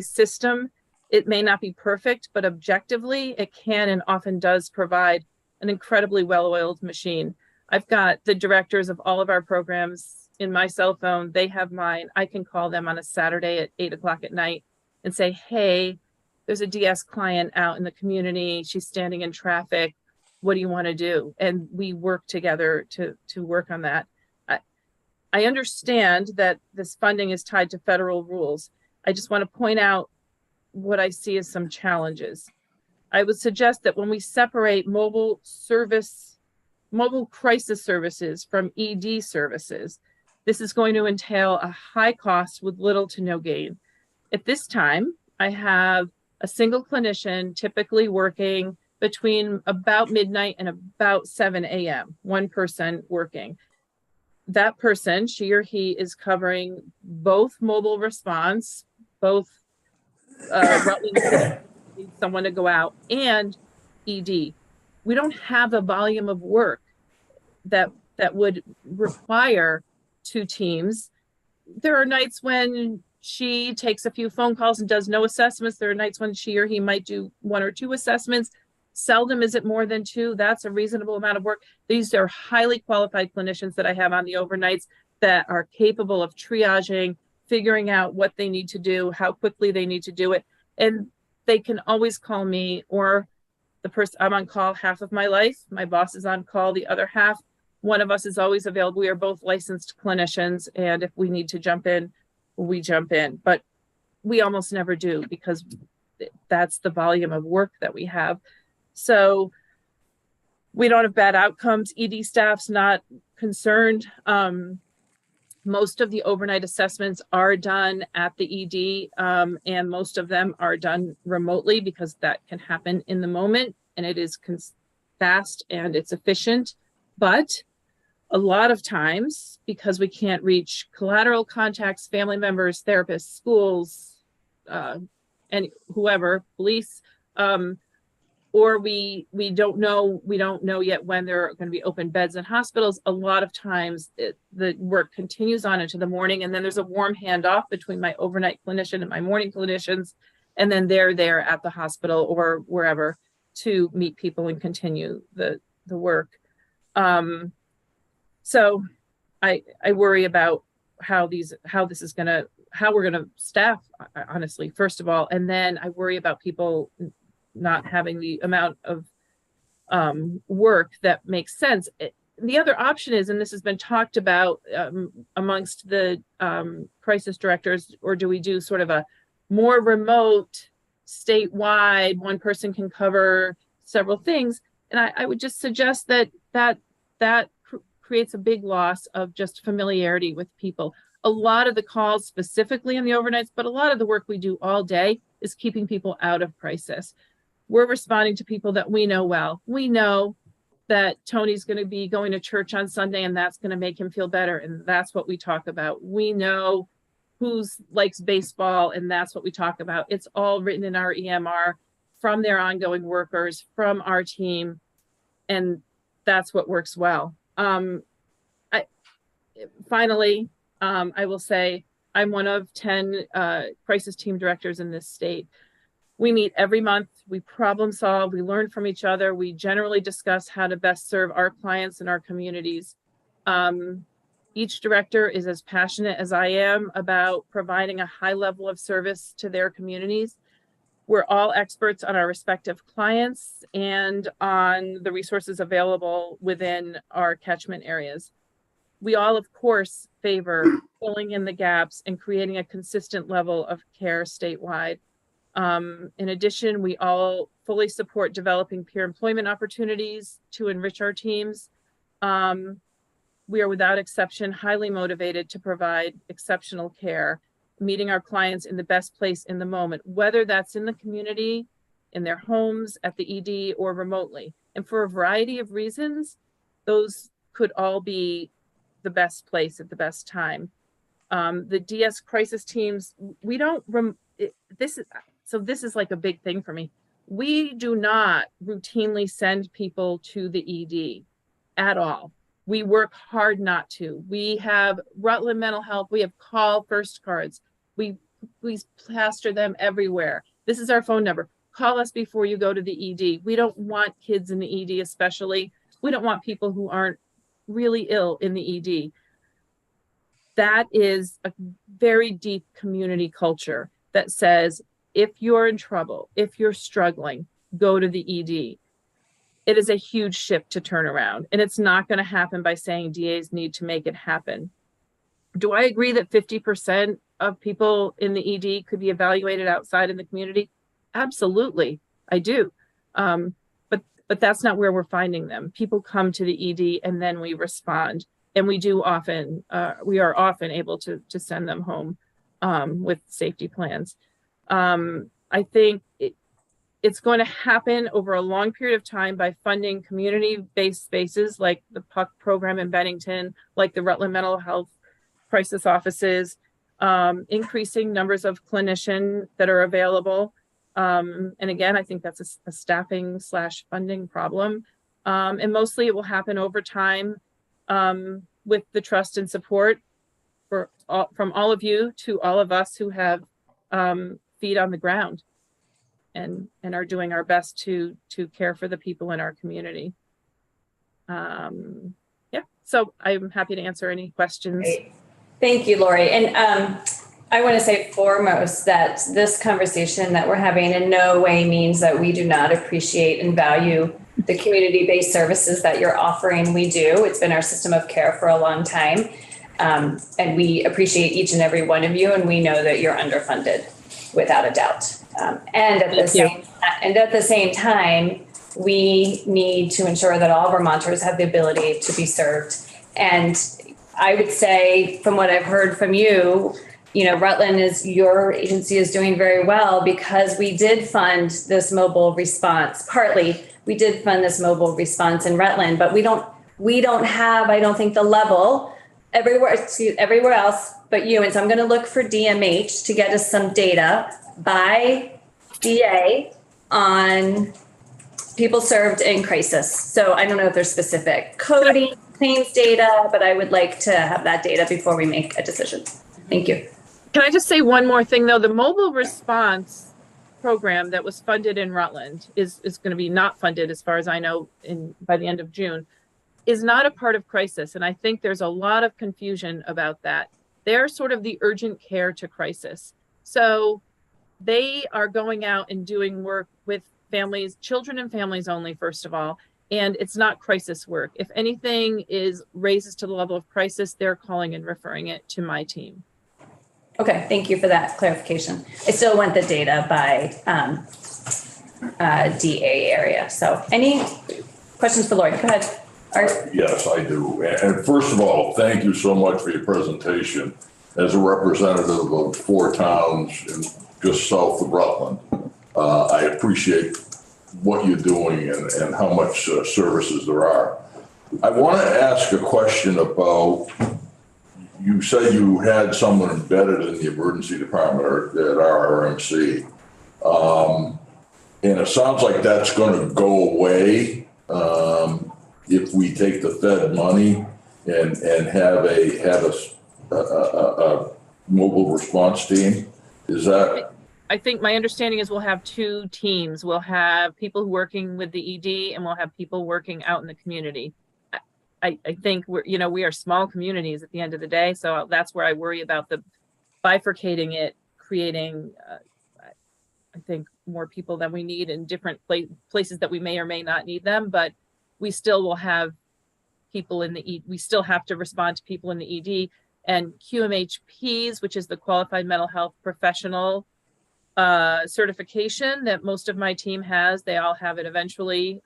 system, it may not be perfect, but objectively it can and often does provide an incredibly well-oiled machine. I've got the directors of all of our programs in my cell phone. They have mine. I can call them on a Saturday at 8 o'clock at night and say, hey, there's a DS client out in the community. She's standing in traffic. What do you want to do? And we work together to work on that. I understand that this funding is tied to federal rules. I just want to point out what I see as some challenges. I would suggest that when we separate mobile crisis services from ED services, this is going to entail a high cost with little to no gain. At this time, I have a single clinician typically working between about midnight and about 7 a.m., one person working. That person, she or he, is covering both mobile response, both someone to go out, and ED. We don't have a volume of work that would require two teams. There are nights when she takes a few phone calls and does no assessments. There are nights when she or he might do 1 or 2 assessments. Seldom is it more than 2. That's a reasonable amount of work. These are highly qualified clinicians that I have on the overnights that are capable of triaging, figuring out what they need to do, how quickly they need to do it. And they can always call me, or the person. I'm on call half of my life. My boss is on call the other half. One of us is always available. We are both licensed clinicians. And if we need to jump in, we jump in. But we almost never do, because that's the volume of work that we have. So we don't have bad outcomes. ED staff's not concerned. Most of the overnight assessments are done at the ED, and most of them are done remotely, because that can happen in the moment, and it is fast and it's efficient. But a lot of times, because we can't reach collateral contacts, family members, therapists, schools, and whoever, police, or we don't know yet when there are going to be open beds in hospitals. A lot of times the work continues on into the morning, and then there's a warm handoff between my overnight clinician and my morning clinicians, and then they're there at the hospital or wherever to meet people and continue the work. So I worry about how we're gonna staff, honestly, first of all, and then I worry about people not having the amount of work that makes sense. The other option is, and this has been talked about amongst the crisis directors, or do we do sort of a more remote, statewide, one person can cover several things? And I would just suggest that creates a big loss of just familiarity with people. A lot of the calls specifically in the overnights, but a lot of the work we do all day is keeping people out of crisis. We're responding to people that we know well. We know that Tony's going to be going to church on Sunday, and that's going to make him feel better. And that's what we talk about. We know who likes baseball, and that's what we talk about. It's all written in our EMR from their ongoing workers, from our team. And that's what works well. Finally, I will say I'm one of 10 crisis team directors in this state. We meet every month, we problem solve, we learn from each other, we generally discuss how to best serve our clients and our communities. Each director is as passionate as I am about providing a high level of service to their communities. We're all experts on our respective clients and on the resources available within our catchment areas. We all, of course, favor filling in the gaps and creating a consistent level of care statewide. In addition, we all fully support developing peer employment opportunities to enrich our teams. We are without exception highly motivated to provide exceptional care, meeting our clients in the best place in the moment, whether that's in the community, in their homes, at the ED, or remotely. And for a variety of reasons, those could all be the best place at the best time. The DS crisis teams, we don't, this is like a big thing for me. We do not routinely send people to the ED at all. We work hard not to. We have Rutland Mental Health. We have call first cards. We plaster them everywhere. This is our phone number. Call us before you go to the ED. We don't want kids in the ED, especially. We don't want people who aren't really ill in the ED. That is a very deep community culture that says, if you're in trouble, if you're struggling, go to the ED. It is a huge shift to turn around, and it's not going to happen by saying DAs need to make it happen. Do I agree that 50% of people in the ED could be evaluated outside in the community? Absolutely, I do. But that's not where we're finding them. People come to the ED and then we respond, and we are often able to send them home with safety plans. I think it's going to happen over a long period of time by funding community-based spaces like the PUC program in Bennington, like the Rutland Mental Health crisis offices, increasing numbers of clinicians that are available. And again, I think that's a staffing / funding problem. And mostly it will happen over time with the trust and support from all of you to all of us who have feet on the ground and are doing our best to care for the people in our community. Yeah, so I'm happy to answer any questions. Great. Thank you, Lori. And I want to say foremost that this conversation that we're having in no way means that we do not appreciate and value the community-based services that you're offering. We do. It's been our system of care for a long time. And we appreciate each and every one of you, and we know that you're underfunded without a doubt. And at the same time, we need to ensure that all Vermonters have the ability to be served. And I would say, from what I've heard from you, Rutland your agency is doing very well because we did fund this mobile response. Partly, we did fund this mobile response in Rutland, but we don't have, I don't think, the level everywhere else but you. And so I'm going to look for DMH to get us some data by DA on people served in crisis. So I don't know if there's specific coding, claims data, but I would like to have that data before we make a decision. Thank you. Can I just say one more thing, though? The mobile response program that was funded in Rutland is going to be not funded, as far as I know, by the end of June, is not a part of crisis. And I think there's a lot of confusion about that. They're sort of the urgent care to crisis. So they are going out and doing work with families, children and families only, first of all. And it's not crisis work. If anything raises to the level of crisis, they're calling and referring it to my team. Okay, thank you for that clarification. I still want the data by DA area. So any questions for Lori? Go ahead, Art. Yes, I do. And first of all, thank you so much for your presentation. As a representative of 4 towns just south of Rutland, I appreciate what you're doing and how much services there are. I want to ask a question about, you said you had someone embedded in the emergency department or at RRMC. And it sounds like that's going to go away if we take the Fed money and have a mobile response team. Is that? I think my understanding is we'll have 2 teams. We'll have people working with the ED and we'll have people working out in the community. I think we are small communities at the end of the day. So that's where I worry about the bifurcating it, creating, I think, more people than we need in different places that we may or may not need them. But we still will have people in the ED. We still have to respond to people in the ED, and QMHPs, which is the Qualified Mental Health Professional certification that most of my team has. They all have it eventually.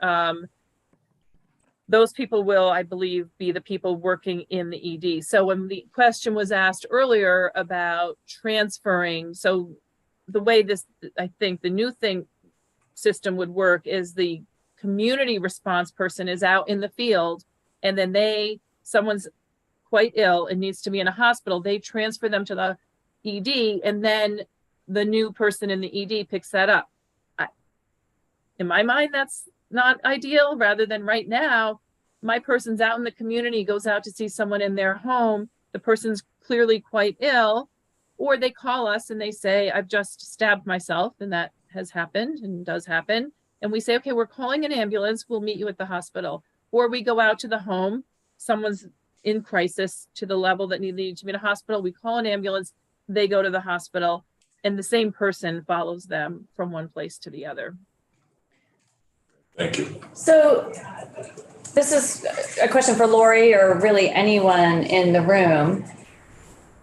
Those people will, I believe, be the people working in the ED. So when the question was asked earlier about transferring, so the way I think the new system would work is the community response person is out in the field, and then someone's quite ill and needs to be in a hospital, they transfer them to the ED, and then the new person in the ED picks that up. In my mind, that's not ideal. Rather than right now, my person's out in the community, goes out to see someone in their home, the person's clearly quite ill, or they call us and they say, I've just stabbed myself, and that has happened and does happen. And we say, okay, we're calling an ambulance, we'll meet you at the hospital. Or we go out to the home, someone's in crisis to the level that need to be in a hospital, we call an ambulance, they go to the hospital, and the same person follows them from one place to the other. Thank you. So this is a question for Lori or really anyone in the room.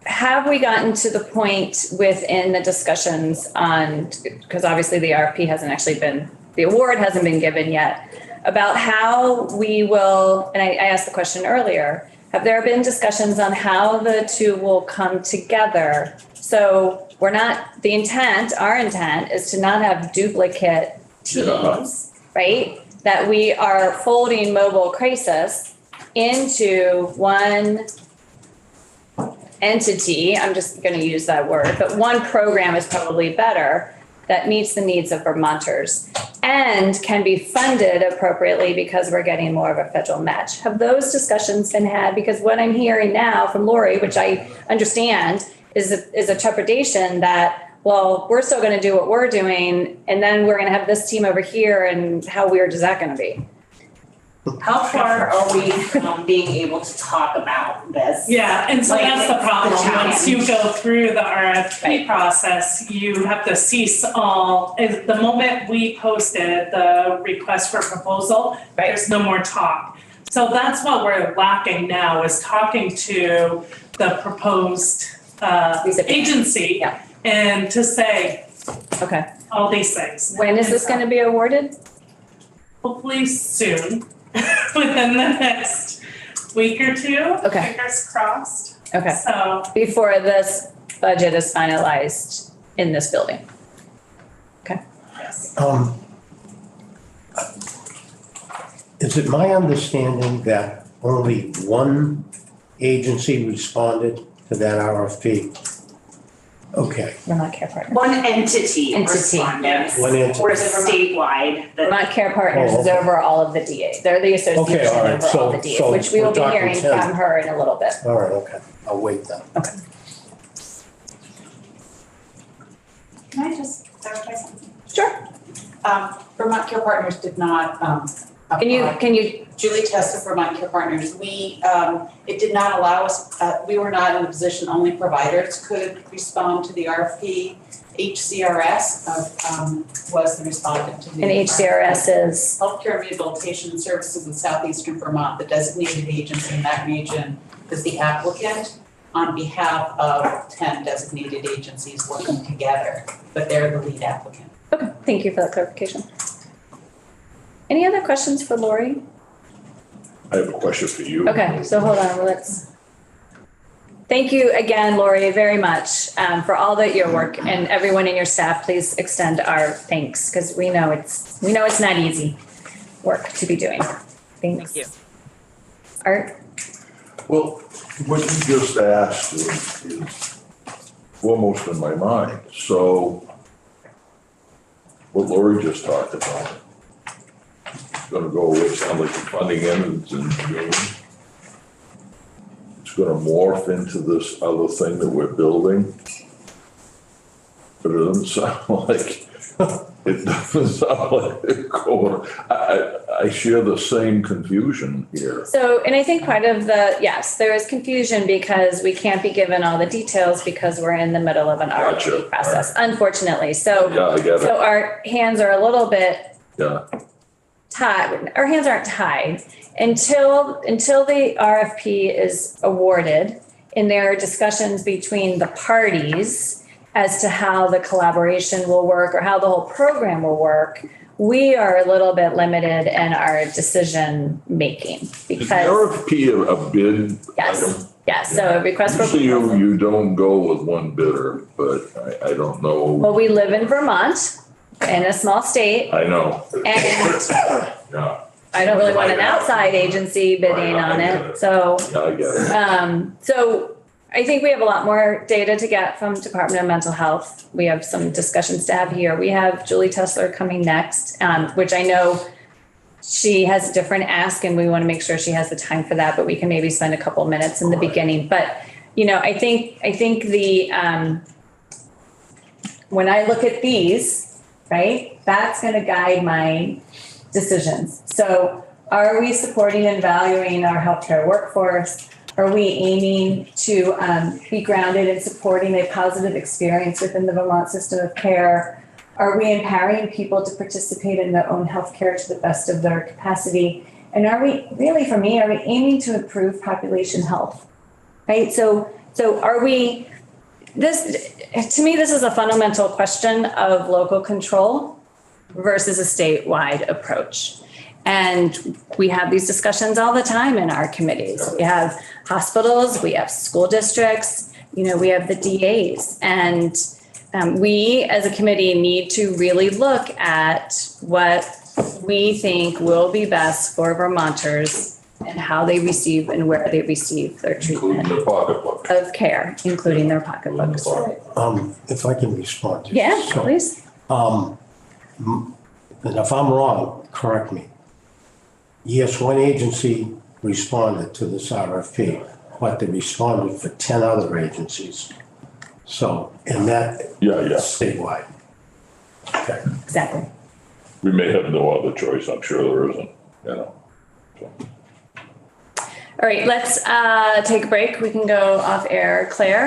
Have we gotten to the point within the discussions on, because obviously the RFP hasn't actually been, the award hasn't been given yet, about how we will, and I asked the question earlier, have there been discussions on how the two will come together? So we're not, the intent, our intent is to not have duplicate teams, right? That we are folding mobile crisis into one entity, I'm just going to use that word, but one program is probably better that meets the needs of Vermonters and can be funded appropriately because we're getting more of a federal match. Have those discussions been had? Because what I'm hearing now from Lori, which I understand, is a trepidation that, well, we're still going to do what we're doing, and then we're going to have this team over here, and how weird is that going to be? How far are we from being able to talk about this? Yeah, and so Like, that's the problem. challenge. Once you go through the RFP process, you have to cease all, the moment we posted the request for proposal, there's no more talk. So that's what we're lacking now, is talking to the proposed agency and to say okay, all these things. When is this going to be awarded? Hopefully soon, within the next week or two. Okay. Fingers crossed. Okay. So before this budget is finalized in this building. Okay. yes. Is it my understanding that only one agency responded to that RFP? Okay. Vermont Care Partners. One entity responded. One entity. Or is it statewide? Vermont Care Partners is okay. over all of the DAs. They're the association Okay, all right. over all the So- DAs, so which we will we're be talking hearing 10. from her in a little bit. All right, okay. I'll wait then. Okay. Can I just clarify something? Sure. Vermont Care Partners did not, Can you, Julie Testa, Vermont Care Partners, it did not allow us, we were not in a position, only providers could respond to the RFP. HCRS was the respondent to the. and HCRS is? Healthcare Rehabilitation Services in Southeastern Vermont, the designated agency in that region is the applicant on behalf of 10 designated agencies working together, but they're the lead applicant. Okay, thank you for that clarification. Any other questions for Lori? I have a question for you. Okay, so hold on, thank you again, Lori, very much for all that your work, and everyone in your staff, please extend our thanks, because we know it's not easy work to be doing. Thanks. Thank you. Art? Well, what you just asked is foremost in my mind. So what Lori just talked about, it's gonna go away, sound like the funding ends in June. It's gonna morph into this other thing that we're building. But it doesn't sound like, it doesn't sound like it's going, I share the same confusion here. So, and I think part of yes, there is confusion because we can't be given all the details because we're in the middle of an Gotcha. RFP process, unfortunately. So, Yeah, I get it. so our hands are a little bit Yeah, tied. Our hands aren't tied until the RFP is awarded, and there are discussions between the parties as to how the collaboration will work or how the whole program will work. We are a little bit limited in our decision making is the because RFP a bid yes, item? yes. So a request for Usually proposal. you don't go with one bidder, but I don't know. Well, we live in Vermont, in a small state, I know. and Yeah, I don't really want an outside agency bidding on it. So, yeah, I get it. so I think we have a lot more data to get from Department of Mental Health. We have some discussions to have here. We have Julie Tessler coming next, which I know she has a different ask and we want to make sure she has the time for that, but we can maybe spend a couple minutes in the beginning. But, you know, I think when I look at these, right, that's going to guide my decisions. So are we supporting and valuing our healthcare workforce? Are we aiming to be grounded in supporting a positive experience within the Vermont system of care? Are we empowering people to participate in their own healthcare to the best of their capacity? And are we really, for me, are we aiming to improve population health? Right? So are we, to me, this is a fundamental question of local control versus a statewide approach. And we have these discussions all the time in our committees. We have hospitals, we have school districts, you know, we have the DAs. And we as a committee need to really look at what we think will be best for Vermonters and how they receive and where they receive their treatment Including their pocketbook. of care, including their pocketbooks. If I can respond to Yeah, this. So, please. And if I'm wrong, correct me. Yes, one agency responded to this RFP, but they responded for 10 other agencies. So, and that statewide. Okay. Exactly. We may have no other choice, I'm sure there isn't, you know. So. All right, let's take a break. We can go off air. Claire?